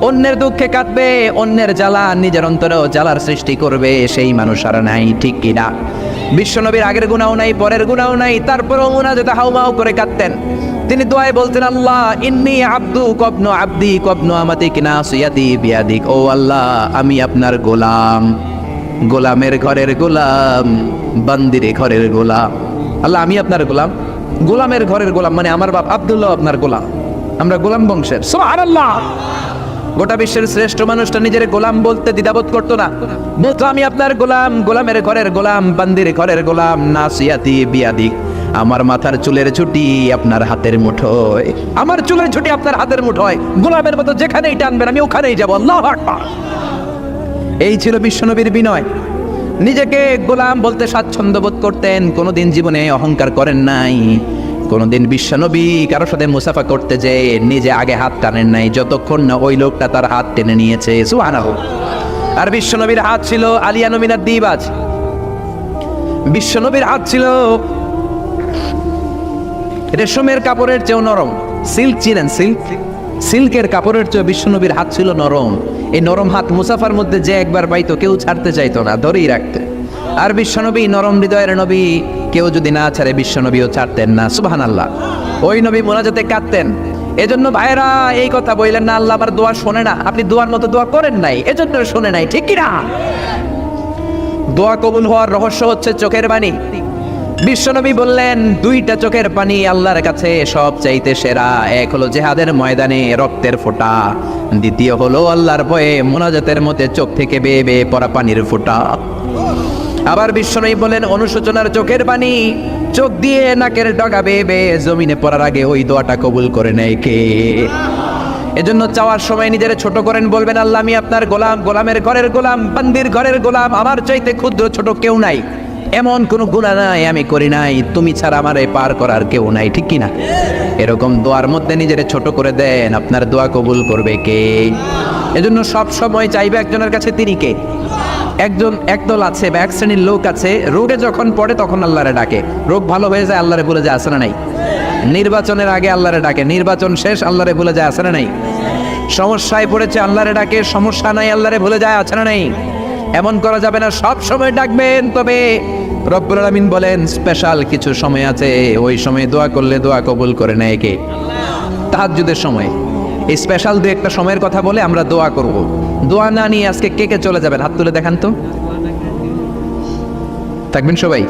অন্যের দুঃখে কাঁদবে, অন্যের জ্বালা নিজের অন্তরেও জ্বালার সৃষ্টি করবে, সেই মানুষ আর নাই, ঠিক কিনা? বিশ্বনবীর আগের গুনাহ নাই, পরের গুনাহ নাই, তারপরেও মুনাজাতে হাউমাউ করে কাঁদতেন। তিনি দোয়ায় বলতেন, আল্লাহ ইন্নী আব্দুক ওয়াবনু আবদিক ওয়াবনু আমাতিক নাসিয়াতি বিয়াদিক। ও আল্লাহ, আমি আপনার গোলাম, গোলামের ঘরের গোলাম, বান্দির ঘরের গোলাম। আল্লাহ আমি আপনার গোলাম, গোলামের ঘরের গোলাম, মানে আমার বাপ আব্দুল্লাহ আপনার গোলাম, আমরা গোলাম বংশের। সুবহানাল্লাহ। গোটা বিশ্বের শ্রেষ্ঠ মানুষটা নিজের গোলাম বলতে দ্বিধাবোধ করতো না, বলতো আমি আপনার গোলাম, গোলামের ঘরের গোলাম, বান্দির ঘরের গোলাম, নাসিয়াতি বিয়াদিক। আমার মাথার চুলের ছুটি আপনার হাতের মুঠোয়, আমার চুলের ছুটি আপনার হাতের মুঠোয়, গোলামের মতো যেখানেই টানবেন আমি ওখানেই যাব। আল্লাহু আকবার। এই ছিল বিশ্বনবীর বিনয়। নিজেকে গোলাম বলতে স্বাচ্ছন্দ্য বোধ করতেন, কোনোদিন জীবনে অহংকার করেন নাই। কোনোদিন বিশ্বনবী কারোর সাথে মুসাফা করতে যে নিজে আগে হাত টানেন নাই, যতক্ষণ না ওই লোকটা তার হাত টেনে নিয়েছে। সুবহানাল্লাহ। আর বিশ্বনবীর হাত ছিল আলিয়ানু মিনাদ দিবাজ, বিশ্বনবীর হাত ছিল রেশমের কাপড়ের চেয়েও নরম। সিল্ক চিনেন? সিল্ক, সিল্কের কাপড়ের চেয়ে বিশ্বনবীর হাত ছিল নরম। এই নরম হাত মুসাফার মধ্যে যে একবার পাইতো কেউ ছাড়তে চাইতো না, ধরেই রাখতে। আর বিশ্বনবী নরম হৃদয়ের নবী, কেউ যদি না ছাড়ে বিশ্বনবীও ছাড়তেন না। সুবহানাল্লাহ। ওই নবী মোনাজাতে কাঁদতেন। এজন্য ভাইরা এই কথা বললেন না আল্লাহ আমার দোয়া শোনে না, আপনি দোয়ার মতো দোয়া করেন নাই, এজন্য শোনে নাই, ঠিক কি না? দোয়া কবুল হওয়ার রহস্য হচ্ছে চোখের পানি। বিশ্বনবী বললেন দুইটা চোখের পানি আল্লাহর কাছে সব চাইতে সেরা। এক হলো জিহাদের ময়দানে রক্তের ফোঁটা, দ্বিতীয় হলো আল্লাহর ভয়ে মোনাজাতের মধ্যে চোখ থেকে বেয়ে বেয়ে পড়া পানির ফোঁটা। আবার বিশ্বনবী বলেন অনুশোচনার চোখের পানি চোখ দিয়ে নাকের ডগা বেয়ে বেয়ে জমিনে পড়ার আগে ওই দোয়াটা কবুল করে নেয় কে? এজন্য চাওয়ার সময় নিজের ছোট করেন, বলবেন আল্লাহ আমি আপনার গোলাম, গোলামের ঘরের গোলাম, বান্দির ঘরের গোলাম, আমার চাইতে ক্ষুদ্র ছোট কেউ নাই, এমন কোনো গুনাহ নাই আমি করি নাই, তুমি ছাড়া আমারে পার করার কেউ নাই, ঠিক কিনা? এরকম দোয়ার মধ্যে নিজের ছোট করে দেন, আপনার দোয়া কবুল করবে কে? এজন্য সব সময় চাইবে একজনের কাছে, তিনি কে? একদল আছে বা এক শ্রেণীর লোক আছে, রোগে যখন পড়ে তখন আল্লাহরে ডাকে, রোগ ভালো হয়ে যায় আল্লাহরে ভুলে যায়, আছে না নাই? নির্বাচনের আগে আল্লাহরে ডাকে, নির্বাচন শেষ আল্লাহরে ভুলে যায়, আছে না নাই? সমস্যায় পড়েছে আল্লাহরে ডাকে, সমস্যা নাই আল্লাহরে ভুলে যায়, আছে না নাই? এমন করা যাবে না, সব সময় ডাকবেন। তবে রব্বুল আলামিন বলেন স্পেশাল কিছু সময় আছে, ওই সময় দোয়া করলে দোয়া কবুল করে নেয় কে? তাহাজ্জুদের সময়। এই স্পেশাল দু একটা সময়ের কথা বলে আমরা দোয়া করব। দোয়া না নিয়ে আজকে কে কে চলে যাবেন? হাত তুলে দেখান তো। থাকবেন সবাই?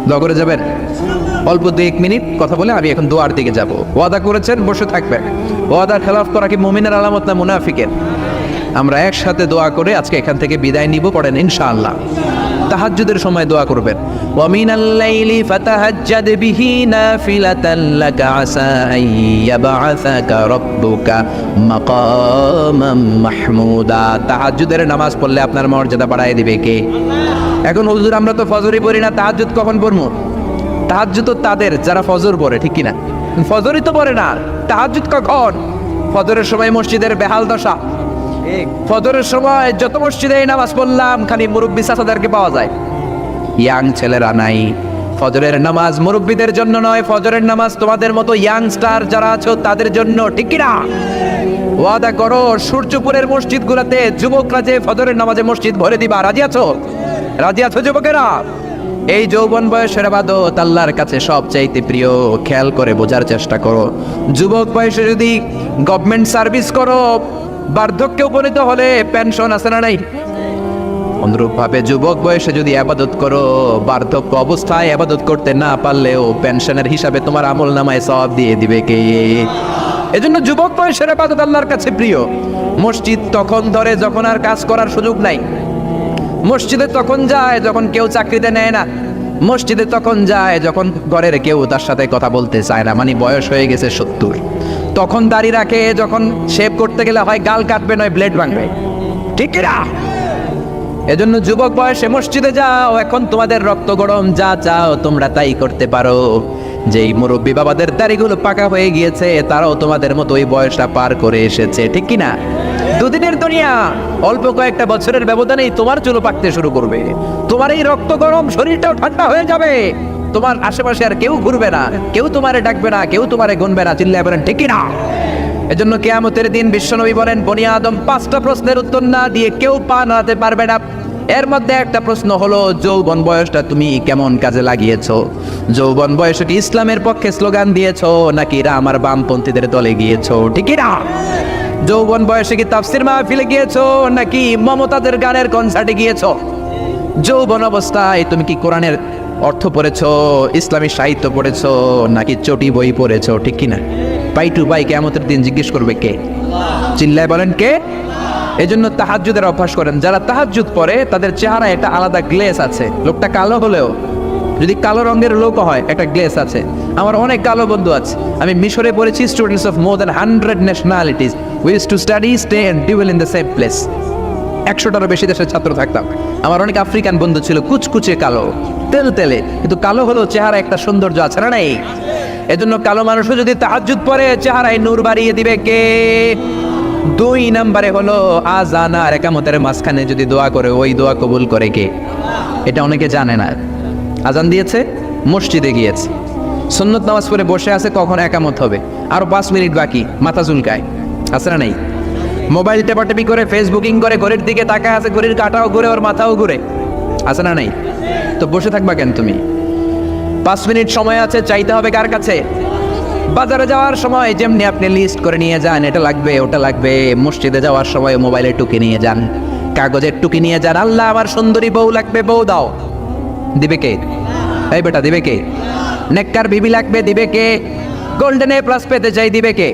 দোয়া করে যাবেন? অল্প 2-1 মিনিট কথা বলে আমি এখন দোয়ার দিকে যাব। ওয়াদা করেছেন বসে থাকবেন। ওয়াদার খেলাফ করা কি মুমিনের আলামত না মুনাফিকের? আমরা একসাথে দোয়া করে আজকে এখান থেকে বিদায় নিব। পড়েন ইনশাআল্লাহ। তাহাজ্জুদের সময় দোয়া করবেন। ওয়া মিনাল লাইলি ফাতাহাজ্জাদ বিহি নাফিলাতান লাকা আসা আন ইয়াবআসাকা রাব্বুকা মাকামাম মাহমুদা। তাহাজ্জুদের নামাজ পড়লে আপনার মর্যাদা বাড়ায় দিবে কে? এখন হুজুর আমরা তো ফজরই পড়ি না, তাহাজ্জুদ কখন পড়বো? তাহাজ্জুদ তো তাদের যারা ফজর পড়ে, ঠিক কিনা? ফজরই তো পড়ে না, তাহাজ্জুদ কখন? ফজরের সময় মসজিদের বেহাল দশা। ফজরের সময় যত মসজিদে নামাজ পড়লাম খালি মুরব্বী চাচাদেরকে পাওয়া যায়, ইয়াং ছেলেরা নাই। ফজরের নামাজ মুরব্বীদের জন্য নয়, ফজরের নামাজ তোমাদের মতো ইয়াংস্টার যারা আছো তাদের জন্য, ঠিক কিনা? ওয়াদা করো সূর্যপুরের মসজিদগুলোতে যুবকরা যে ফজরের নামাজে মসজিদ ভরে দিবা, রাজি আছো? রাজি আছো যুবকেরা? এই যৌবন বয়সের ইবাদত আল্লাহর কাছে সবচাইতে প্রিয়। খেয়াল করে বোঝার চেষ্টা করো। যুবক বয়সে যদি গভর্নমেন্ট সার্ভিস করো, বার্ধক্যে উপনীত হলে পেনশন আছে না নাই? অনুরূপভাবে যুবক বয়সে যদি ইবাদত করো, বার্ধক্য অবস্থায় ইবাদত করতে না পারলেও পেনশনের হিসাবে তোমার আমলনামায় সওয়াব দিয়ে দিবে কে? এজন্য যুবক বয়সের ইবাদত আল্লাহর কাছে প্রিয়। মসজিদ তখন ধরে যখন আর কাজ করার সুযোগ নাই। মসজিদে তখন যায় যখন কেউ চাকরিতে নেয় না। মসজিদে তখন যায় যখন ঘরের কেউ তার সাথে কথা বলতে চায় না, মানে বয়স হয়ে গেছে 70। তখন দাড়ি রাখে, যখন শেভ করতে গেলে হয় গাল কাটবে নয় ব্লেড ভাঙবে, ঠিক কিনা? এজন্য যুবক বয়সে মসজিদে যাও। এখন তোমাদের রক্ত গরম, যা চাও তোমরা তাই করতে পারো। যেই মুরব্বী বাবাদের দাড়িগুলো পাকা হয়ে গিয়েছে তারাও তোমাদের মতো ওই বয়সটা পার করে এসেছে, ঠিক কিনা? দুদিনের দুনিয়া, অল্প কয়েকটা বছরের ব্যবধানেই তোমার চুল পাকতে শুরু করবে। তোমার এই রক্ত গরম শরীরটাও ঠান্ডা হয়ে যাবে। তোমার আশেপাশে আর কেউ ঘুরবে না, কেউ তোমারে ডাকবে না, কেউ তোমারে গুনবে না। চিল্লায় বলেন ঠিক কিনা? এজন্য কিয়ামতের দিন বিশ্বনবী বলেন, বনি আদম 5টা প্রশ্নের উত্তর না দিয়ে কেউ পা নাড়াতে পারবে না। এর মধ্যে একটা প্রশ্ন হলো, যৌবন বয়সটা তুমি কেমন কাজে লাগিয়েছো? যৌবন বয়সে কি ইসলামের পক্ষে স্লোগান দিয়েছো নাকি আমার বামপন্থীদের দলে গিয়েছো, ঠিক কিনা? যৌবন বয়সে কি তাফসির মাহফিলে গিয়েছো নাকি মমতাজের গানের কনসার্টে গিয়েছো? যৌবন অবস্থায় তুমি কি কোরআনের অর্থ পড়েছো, ইসলামী সাহিত্য পড়েছো নাকি চটি বই পড়েছো, ঠিক কিনা? পাই টু পাই কিয়ামতের দিন জিজ্ঞেস করবে কে? চিল্লায় বলেন কে? এজন্য তাহাজ্জুদের অভ্যাস করেন। যারা তাহাজ্জুদ পড়ে তাদের চেহারায় একটা আলাদা গ্লেজ আছে। লোকটা কালো হলেও, যদি কালো রঙের লোক হয়, একটা গ্লেজ আছে। আমার অনেক কালো বন্ধু আছে। আমি মিশরে পড়েছি, students of more than 100 nationalities, we use to study, stay and dwell in the same place. 100টারও বেশি দেশের ছাত্র থাকতাম। আমার অনেক আফ্রিকান বন্ধু ছিল, কুচকুচে কালো, তেল তেলে, কিন্তু কালো হলেও চেহারা একটা সৌন্দর্য আছে না নাই? এজন্য কালো মানুষও যদি তাহাজ্জুদ পড়ে চেহারায় নূর বাড়িয়ে দিবে কে? 2 নম্বরে হলো আযান আর ইকামতের মাঝখানে যদি দোয়া করে, ওই দোয়া কবুল করে কে? এটা অনেকে জানে না। আযান দিয়েছে, মসজিদে গিয়েছে, সুন্নত নামাজ পড়ে বসে আছে, কখন ইকামত হবে, আরো 5 মিনিট বাকি, মাথা চুলকায়, আছে না নাই? মোবাইল টেপাটেপি করে, ফেসবুকিং করে, ঘড়ির দিকে তাকায় আছে, ঘড়ির কাঁটাও ঘুরে, ওর মাথাও ঘুরে, আছে না নাই? তো বসে থাকবা কেন তুমি? 5 মিনিট সময় আছে, চাইতে হবে কার কাছে? বাজারে যাওয়ার সময় যেমনি আপনি লিস্ট করে নিয়ে যান, এটা লাগবে ওটা লাগবে, মসজিদে যাওয়ার সময় মোবাইলে টুকি নিয়ে যান, কাগজের টুকি নিয়ে যান। আল্লাহ আমার সুন্দরী বউ লাগবে, বউ দাও, দিবে কে? এই বেটা দিবে কে? নেককার বিবি লাগবে, দিবে কে? গোল্ডেন এ প্লাস পেতে চাই, দিবে কে?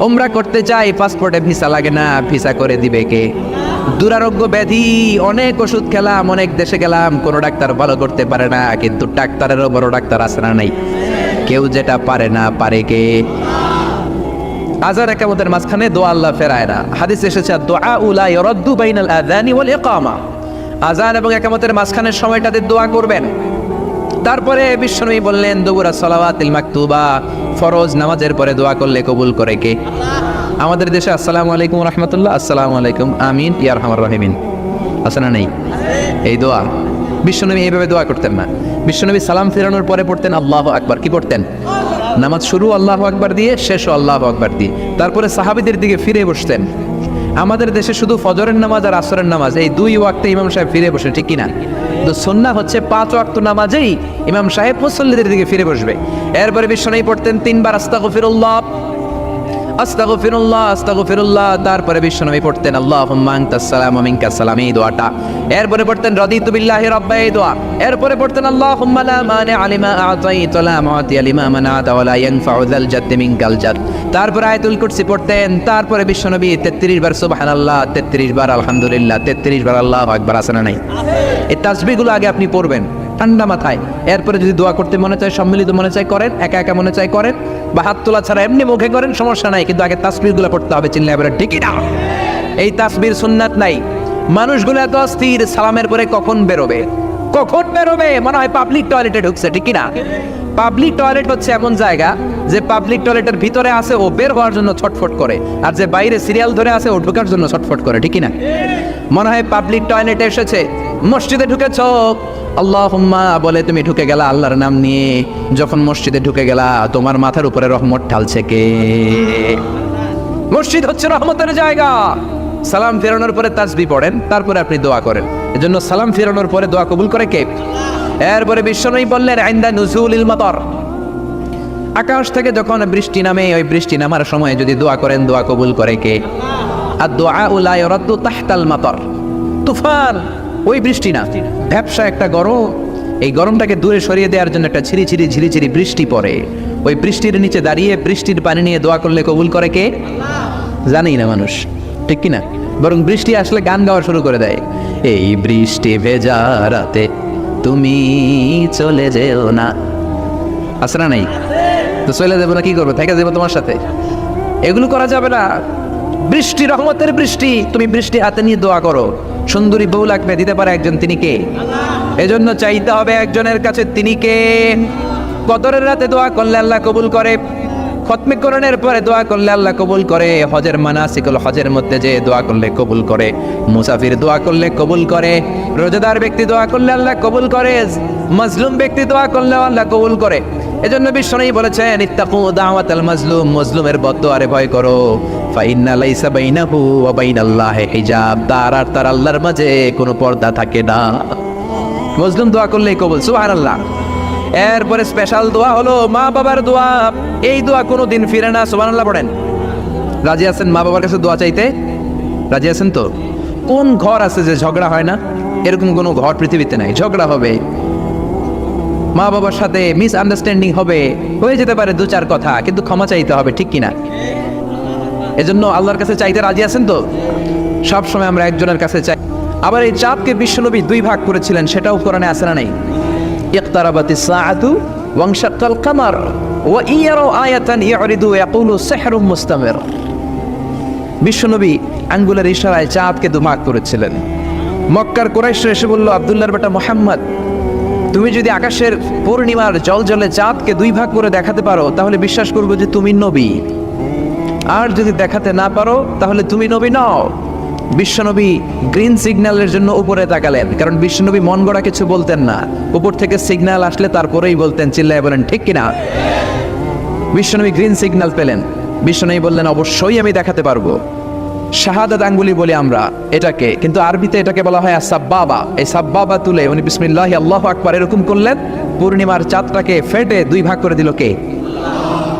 উমরা করতে চাই, পাসপোর্টে ভিসা লাগে না, ভিসা করে দিবে কে? দুরারোগ্য ব্যাধি, অনেক ওষুধ খেলাম, অনেক দেশে গেলাম, কোনো ডাক্তার ভালো করতে পারে না, কিন্তু ডাক্তারেরও বড় ডাক্তার আছে না নাই? কেউ যেটা পারে না, পারে কে? আযান ইকামতের মাঝখানে দোয়া আল্লাহ ফেরায় না। হাদিস এসেছে, দুআ লা ইরাদ্দু বাইনাল আযানি ওয়াল ইকামা। আযান এবং ইকামতের মাঝখানের সময়টাতে দোয়া করবেন। তারপরে বিশ্বনবী বললেন, দুবুরা সালাওয়াতিল মাকতুবা, ফরজ নামাজের পরে দোয়া করলে কবুল করে কে? আমাদের দেশে আসসালামু আলাইকুম ওয়া রাহমাতুল্লাহ, আসসালামু আলাইকুম, আমিন ইয়া আরহামার রাহিমিন, আছে না নাই? এই দোয়া বিশ্বনবী এইভাবে দোয়া করতেন না। বিশ্বনবী সালাম ফেরানোর পরে পড়তেন আল্লাহু আকবার। কি পড়তেন? নামাজ শুরু আল্লাহু আকবার দিয়ে, শেষও আল্লাহু আকবার দিয়ে, তারপরে সাহাবীদের দিকে ফিরে বসতেন। আমাদের দেশে শুধু ফজরের নামাজ আর আসরের নামাজ, এই 2 ওয়াক্তে ইমাম সাহেব ফিরে বসে, ঠিক কিনা? তো সুন্নাহ হচ্ছে 5 ওয়াক্ত নামাজেই ইমাম সাহেব মুসল্লিদের দিকে ফিরে বসবে। এরপরে বিশ্বনবী পড়তেন 3 বার আস্তাগফিরুল্লাহ, আস্তাগফিরুল্লাহ, আস্তাগফিরুল্লাহ। তারপরে বিশ্বনবী পড়তেন আল্লাহুম্মা আনতাস সালাম ওয়া মিনকাস সালাম, এই দোয়াটা। এরপরে পড়তেন রাদিতু বিল্লাহি রাব্বা, এই দোয়া। এরপরে পড়তেন আল্লাহুম্মা লা মানিআ লিমা আ'তাইতা ওয়া লা মু'তিয়া লিমা মানা'তা ওয়া লা ইয়ানফা'ু যাল জাদ্দি মিনকাল জাদ। তারপরে আয়াতুল কুরসি পড়তেন। তারপরে বিশ্বনবী 33 বার সুবহানাল্লাহ, 33 বার আলহামদুলিল্লাহ, 33 বার আল্লাহু আকবার, আছে না নাই? এই তাসবিহগুলো আগে আপনি পড়বেন ঠান্ডা মাথায়। এরপরে যদি দোয়া করতে মনে চায়, সম্মিলিত মনে চায় করেন, একা একা মনে চায় করেন, বা হাত তোলা ছাড়া এমনি মুখে করেন, সমস্যা নাই, কিন্তু আগে তাসবিহগুলো পড়তে হবে। চিল্লায় বলেন ঠিক না? এই তাসবির সুন্নাত নাই। মানুষগুলো এত অস্থির, সালামের পরে কখন বেরোবে, কখন বেরোবে? মনে হয় পাবলিক টয়লেটে ঢুকছে, ঠিক কিনা? পাবলিক টয়লেট হচ্ছে এমন জায়গা যে পাবলিক টয়লেটের ভিতরে আছে ও বের হওয়ার জন্য ছটফট করে, আর যে বাইরে সিরিয়াল ধরে আছে ও ঢোকার জন্য ছটফট করে, ঠিক কিনা? মনে হয় পাবলিক টয়লেটে এসেছে, মসজিদে ঢুকেছ, আল্লাহুম্মা বলে তুমি ঢুকে গেলা আল্লাহর নাম নিয়ে। যখন মসজিদে ঢুকে গেলা তোমার মাথার উপরে রহমত ঢালছে কে? মসজিদ হচ্ছে রহমতের জায়গা। সালাম ফেরানোর পরে তাসবিহ পড়েন, তারপরে আপনি দোয়া করেন। এজন্য সালাম ফেরানোর পরে দোয়া কবুল করে কে? এরপরে বিশ্বনবী বললেন ইনদা নুজুলিল মাতার, আকাশ থেকে যখন বৃষ্টি নামে ওই বৃষ্টি নামার সময় যদি দোয়া করেন দোয়া কবুল করে কে? আর দোয়া লা ইউরাদ্দু তাহতাল মাতার, তুফান ওই বৃষ্টি না, ভ্যাপসা একটা গরম, এই গরমটাকে দূরে সরিয়ে দেওয়ার জন্য একটা ঝিরিঝিরি ঝিরিঝিরি বৃষ্টি পড়ে। ওই বৃষ্টির নিচে দাঁড়িয়ে বৃষ্টির পানি নিয়ে দোয়া করলে কবুল করে কে? জানেই না মানুষ, ঠিক কিনা? বরং বৃষ্টি আসলে গান গাওয়া শুরু করে দেয়, এই বৃষ্টি ভেজা রাতে তুমি চলে যেও না। আছে না নাই? তো চলে যাবো না, কি করবো? থেকে যাবো তোমার সাথে? এগুলো করা যাবে না। বৃষ্টি রহমতের বৃষ্টি, তুমি বৃষ্টি হাতে নিয়ে দোয়া করো। সুন্দরী বউ লাগবে, দিতে পারে একজন, তিনি কে? এজন্য চাইতে হবে একজনের কাছে, তিনি কে? কদরের রাতে দোয়া করলে আল্লাহ কবুল করে, খতমে কোরআনের পরে দোয়া করলে আল্লাহ কবুল করে, হজের মানাসিকুল হজের মধ্যে যে দোয়া করলে কবুল করে, মুসাফির দোয়া করলে কবুল করে, রোজাদার ব্যক্তি দোয়া করলে আল্লাহ কবুল করে, মাজলুম ব্যক্তি দোয়া করলে আল্লাহ কবুল করে। এজন্য বিশ্বনবী বলেছেন ইত্তাকু দাওয়াতাল মাজলুম, মাজলুমের বদদোয়ারে ভয় করো, ফাইন্না লাইসা বাইনাহু ওয়া বাইনাল্লাহি হিজাব, তার আর তার আল্লাহর মাঝে কোনো পর্দা থাকে না। মাজলুম দোয়া করলেই কবুল, সুবহানাল্লাহ। এরপরে স্পেশাল দোয়া হলো মা বাবার দোয়া। এই দোয়া কোনোদিন ফিরে না, সুবহানাল্লাহ পড়েন। রাজি আছেন মা বাবার কাছে দোয়া চাইতে? রাজি আছেন তো? কোন ঘর আছে যে ঝগড়া হয় না? এরকম কোনো ঘর পৃথিবীতে নাই। ঝগড়া হবে, মা বাবার সাথে মিস আন্ডারস্ট্যান্ডিং হবে, হয়ে যেতে পারে দু চার কথা, কিন্তু ক্ষমা চাইতে হবে, ঠিক কিনা? এজন্য আল্লাহর কাছে চাইতে রাজি আছেন তো? সব সময় আমরা একজনের কাছে চাই। আবার এই চাঁদকে বিশ্বনবী দুই ভাগ করেছিলেন, সেটাও কোরআনে আছে না নাই? ইকতারাবাতিস সাআতু ওয়ানশাক্কাল কামার ওয়া ইয়ারাউ আয়াতান ইয়ারিদু ইয়াকুলু সিহরুম মুস্তামির। বিশ্বনবী আঙ্গুলের ইশারায় চাঁদকে দুভাগ করেছিলেন। মক্কার কুরাইশরা এসে বলল, আব্দুল্লাহর বেটা মুহাম্মদ, তুমি যদি আকাশের পূর্ণিমার জলজলে চাঁদকে দুই ভাগ করে দেখাতে পারো তাহলে বিশ্বাস করবো যে তুমি নবী, আর যদি দেখাতে না পারো তাহলে তুমি নবী নও। বিশ্বনবী গ্রিন সিগন্যালের জন্য উপরে তাকালেন, কারণ বিশ্বনবী মন গড়া কিছু বলতেন না, উপর থেকে সিগন্যাল আসলে তারপরেই বলতেন। চিল্লায় বলেন ঠিক কিনা? বিশ্বনবী গ্রিন সিগন্যাল পেলেন, বিশ্বনবী বললেন অবশ্যই আমি দেখাতে পারবো। শাহাদাত আঙ্গুলি বলি আমরা এটাকে, কিন্তু আরবিতে এটাকে বলা হয় সাব্বাবা। এই সাব্বাবা তুলে উনি বিসমিল্লাহি আল্লাহু আকবার এরকম করলেন, পূর্ণিমার চাঁদটাকে ফেটে দুই ভাগ করে দিল কে?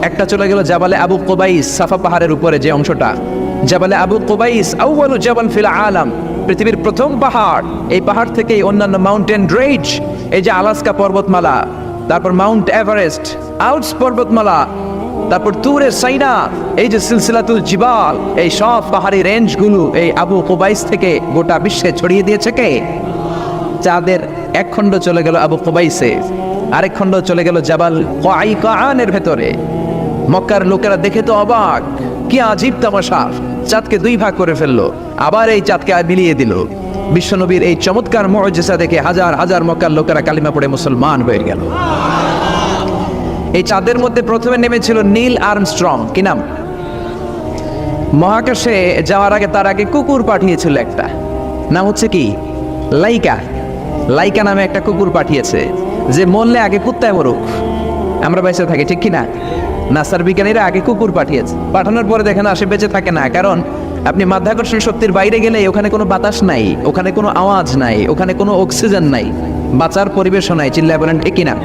একটা চলে গেল জাবালে আবু কুবাইস, সাফা পাহাড়ের উপরে যে অংশটা, জাবালে আবু কুবাইস আউয়ালু জাবাল ফিল আলাম, পৃথিবীর প্রথম পাহাড়। এই পাহাড় থেকেই অন্যান্য মাউন্টেন রেঞ্জ, এই যে আলাস্কা পর্বতমালা, তারপর মাউন্ট এভারেস্ট, আল্পস পর্বতমালা, তারপর তুরে সাইনা, এই যে সিলসিলাতুল জিবাল, এই সব পাহাড়ি রেঞ্জগুলো এই আবু কুবাইস থেকে গোটা বিশ্বে ছড়িয়ে দিয়েছে কে? চাঁদের এক খণ্ড চলে গেল আবু কুবাইসে, আরেক খণ্ড চলে গেল জাবাল কায়কানের ভেতরে। মক্কার লোকেরা দেখে তো অবাক, কি আজীব তামাশা, চাঁদকে দুই ভাগ করে ফেললো, আবার এই চাঁদকে মিলিয়ে দিল। বিশ্বনবীর এই চমৎকার মুজিজা দেখে হাজার হাজার মক্কার লোকেরা কালিমা পড়ে মুসলমান হয়ে গেল। এই চাঁদের মধ্যে প্রথমে নেমেছিল নীল আর্মস্ট্রং, কি নাম? মহাকাশে যাওয়ার আগে তার আগে কুকুর পাঠিয়েছিল একটা, নাম হচ্ছে কি? লাইকা। লাইকা নামে একটা কুকুর পাঠিয়েছে, যে মরলে আগে কুত্তায় মরুক, আমরা বেঁচে থাকি, ঠিক কিনা? নাসার বিজ্ঞানীরা আগে কুকুর পাঠিয়েছে, পাঠানোর পরে দেখেন আসে বেঁচে থাকে না, কারণ আপনি মাধ্যাকর্ষণ শক্তির বাইরে গেলে ওখানে কোনো বাতাস নাই, ওখানে কোনো আওয়াজ নাই, ওখানে কোনো অক্সিজেন নাই, বাঁচার পরিবেশও নাই। চিল্লায় বলেন ঠিক কিনা?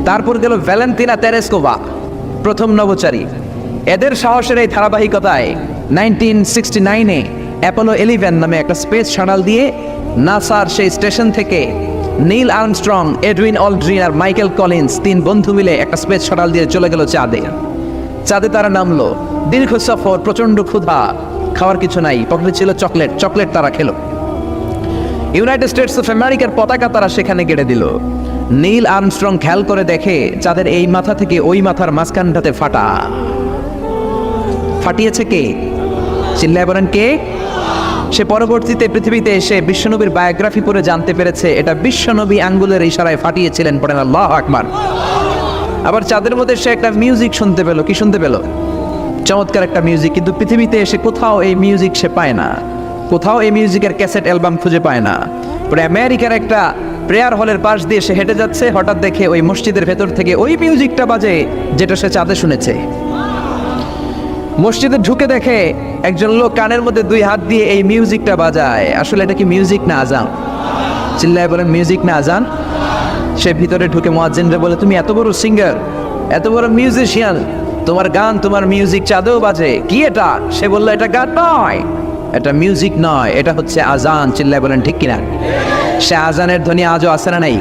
তারপর গেল ভ্যালেন্টিনা তেরেস্কোভা, প্রথম নভোচারী। এদের সাহসের এই ধারাবাহিকতায় 1969-এ অ্যাপোলো 11 নামে একটা স্পেস শাটল দিয়ে নাসার সেই স্টেশন থেকে নীল আর্মস্ট্রং, এডউইন অলড্রিন আর মাইকেল কলিন্স তিন বন্ধু মিলে একটা স্পেস শাটল দিয়ে চলে গেল চাঁদে। চাঁদে তারা নামলো, দীর্ঘ সফর, প্রচন্ড ক্ষুধা, খাওয়ার কিছু নাই, পকেটে ছিল চকলেট, চকলেট তারা খেলো। ইউনাইটেড স্টেটস অফ আমেরিকার পতাকা তারা সেখানে গেড়ে দিল। নীল আর্মস্ট্রং খেয়াল করে দেখে চাঁদের এই মাথা থেকে ওই মাথার মাঝখানটাতে ফাটা। ফাটিয়েছে কে? চিল্লায় বলেন কে? সে পরবর্তীতে পৃথিবীতে এসে বিশ্বনবীর বায়োগ্রাফি পড়ে জানতে পেরেছে এটা বিশ্বনবী আঙ্গুলের ইশারায় ফাটিয়েছিলেন, পড়েন আল্লাহু আকবার। আবার চাঁদের মধ্যে সে একটা মিউজিক শুনতে পেল। কি শুনতে পেল? চমৎকার একটা মিউজিক, কিন্তু পৃথিবীতে এসে কোথাও এই মিউজিক সে পায় না, কোথাও এই মিউজিকের ক্যাসেট অ্যালবাম খুঁজে পায় না। পরে আমেরিকার একটা প্রেয়ার হলের পাশ দিয়ে সে হেঁটে যাচ্ছে, হঠাৎ দেখে ওই মসজিদের ভেতর থেকে ওই মিউজিকটা বাজে যেটা সে চাঁদে শুনেছে। মসজিদে ঢুকে দেখে একজন লোক কানের মধ্যে 2 হাত দিয়ে এই মিউজিকটা বাজায়। আসলে এটা কি মিউজিক না আজান? চিল্লায় বলেন মিউজিক না আজান? সে ভিতরে ঢুকে মুয়াজ্জিনরে বলে, তুমি এত বড় সিঙ্গার, এত বড় মিউজিশিয়ান, তোমার গান তোমার মিউজিক চাঁদেও বাজে, কি এটা? সে বলল, এটা গান নয়, এটা মিউজিক নয়, এটা হচ্ছে আজান। চিল্লায় বলেন ঠিক কিনা? সে আজানের ধ্বনি আজও আছে না নাই?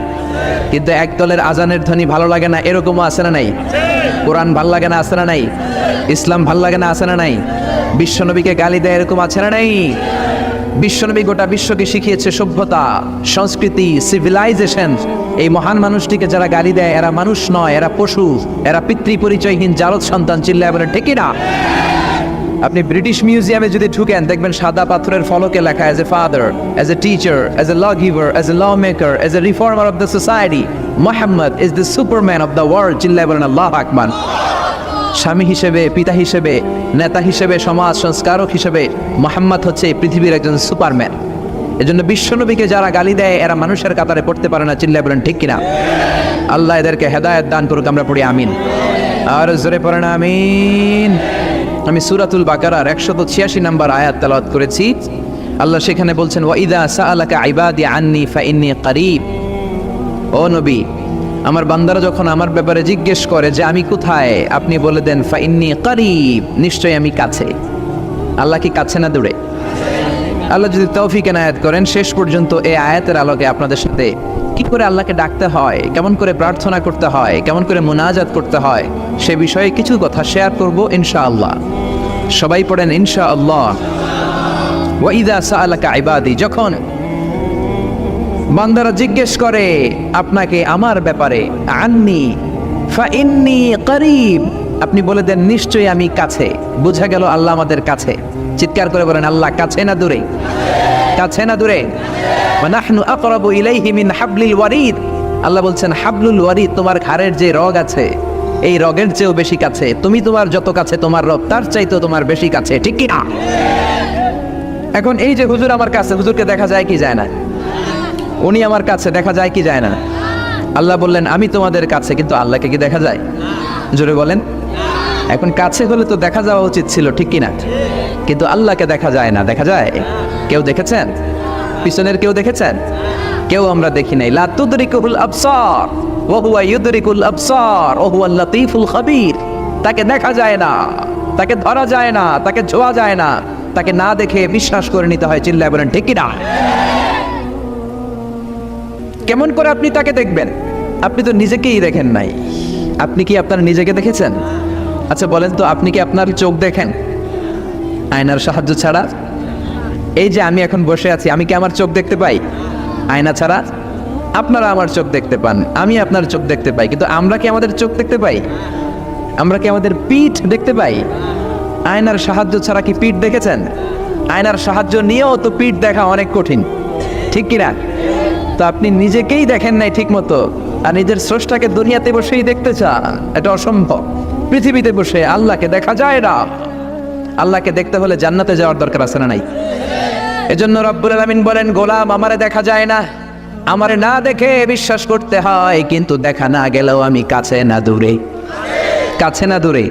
কিন্তু একদলের আজানের ধ্বনি ভালো লাগে না, এরকমও আছে না নাই? কোরআন ভাল লাগে না, আছে না নাই? ইসলাম ভাল লাগে না, আছে না নাই? বিশ্বনবীকে গালি দেয়, এরকম আছে না নাই? বিশ্বনবী গোটা বিশ্বকে শিখিয়েছে সভ্যতা, সংস্কৃতি, সিভিলাইজেশন। এই মহান মানুষটিকে যারা গালি দেয় এরা মানুষ নয়, এরা পশু, এরা পিতৃ পরিচয়হীন জারদ সন্তান। চিল্লায় বলেন ঠিক কিনা? আপনি ব্রিটিশ মিউজিয়ামে যদি ঢুকেন দেখবেন সাদা পাথরের ফলকে লেখা, as a father, as a teacher, as a lawgiver, as a lawmaker, as a reformer of the society, Muhammad is the superman of the world. চিল্লায় বলেন আল্লাহু আকবার। স্বামী হিসেবে, পিতা হিসেবে, নেতা হিসেবে, সমাজ সংস্কারক হিসেবে মুহাম্মদ হচ্ছে এই পৃথিবীর একজন সুপারম্যান। এজন্য বিশ্বনবীকে যারা গালি দেয় এরা মানুষের কাতারে পড়তে পারে না। চিল্লায় বলেন ঠিক কিনা? আল্লাহ এদেরকে হেদায়েত দান করুক, আমরা পড়ি আমিন। আর জোরে পড়েন আমিন। আমি সূরাতুল বাকারার 186 নম্বর আয়াত তেলাওয়াত করেছি। আল্লাহ সেখানে বলছেন, ওয়া ইযা সাআলাকা ইবাদি আন্নী ফাইন্নী করিব। ও নবী, আমার বান্দারা যখন আমার ব্যাপারে জিজ্ঞেস করে যে আমি কোথায়, আপনি বলে দেন ফাইন্নী করিব, নিশ্চয়ই আমি কাছে। আল্লাহ কি কাছে না দূরে? আল্লাহ যদি তৌফিক এনায়েত করেন শেষ পর্যন্ত এই আয়াতের আলোকে আপনাদের সাথে কি করে আল্লাহকে ডাকতে হয়, কেমন করে প্রার্থনা করতে হয়, কেমন করে মুনাজাত করতে হয়, সে বিষয়ে কিছু কথা শেয়ার করব ইনশাআল্লাহ। সবাই পড়েন ইনশাআল্লাহ। ওয়া ইযা সাআলাকা ইবাদি, যখন বান্দারা জিজ্ঞেস করে আপনাকে আমার ব্যাপারে, আন্নী ফাইন্নী করিব, আপনি বলে দেন নিশ্চয়ই আমি কাছে। বোঝা গেল আল্লাহ আমাদের কাছে। চিৎকার করে বলেন আল্লাহ কাছে না দূরে? কাছে না দূরে? ওয়া নাহনু আকরাবু ইলাইহি মিন হাবলিল ওয়ারিদ। আল্লাহ বলছেন হাবলুল ওয়ারিদ, তোমার ঘাড়ের যে রগ আছে এই রগের চেয়েও বেশি কাছে। তুমি তোমার যত কাছে তোমার রব তার চাইতেও তোমার বেশি কাছে, ঠিক কি না? এখন এই যে হুজুর আমার কাছে, হুজুরকে দেখা যায় কি যায় না? উনি আমার কাছে, দেখা যায় কি যায় না? আল্লাহ বললেন আমি তোমাদের কাছে, কিন্তু আল্লাহকে কি দেখা যায়? জোরে বলেন। এখন কাছে হলে তো দেখা যাওয়া উচিত ছিল, ঠিক কি না? কিন্তু আল্লাহকে দেখা যায় না। দেখা যায়? কেউ দেখেছেন? পিছনের কেউ দেখেছেন? কেউ আমরা দেখি নাই। লা তুদরিকুল আবসার ওয়া হুয়া ইউদরিকুল আবসার ওয়া হুয়াল লাতীফুল খাবীর। তাকে দেখা যায় না, তাকে ধরা যায় না, তাকে ছোঁয়া যায় না, তাকে না দেখে বিশ্বাস করে নিতে হয়। চিল্লায় বলেন ঠিক কি না? কেমন করে আপনি তাকে দেখবেন? আপনি তো নিজেকেই দেখেন নাই। আপনি কি আপনার নিজেকে দেখেছেন? আচ্ছা বলেন তো, আপনি কি আপনার চোখ দেখেন আয়নার সাহায্য ছাড়া? এই যে আমি এখন বসে আছি, আমি কি আমার চোখ দেখতে পাই আয়না ছাড়া? আপনারা আমার চোখ দেখতে পান, আমি আপনার চোখ দেখতে পাই, কিন্তু আমরা কি আমাদের চোখ দেখতে পাই? আমরা কি আমাদের পিঠ দেখতে পাই? আয়নার সাহায্য ছাড়া কি পিঠ দেখেছেন? আয়নার সাহায্য নিয়েও তো পিঠ দেখা অনেক কঠিন, ঠিক কিনা? তো আপনি নিজেকেই দেখেন নাই ঠিক মতো, আর নিজের স্রষ্টাকে দুনিয়াতে বসেই দেখতে চান, এটা অসম্ভব। পৃথিবীতে বসে আল্লাহকে দেখা যায় না। আল্লাহকে দেখতে হলে জান্নাতে যাওয়ার দরকার আছে না নাই? এজন্য রব্বুল আলামিন বলেন, গোলাম আমারে দেখা যায় না, আমারে না দেখে বিশ্বাস করতে হয়, কিন্তু দেখা না গেলেও আমি কাছে না দূরে? কাছে না দূরে?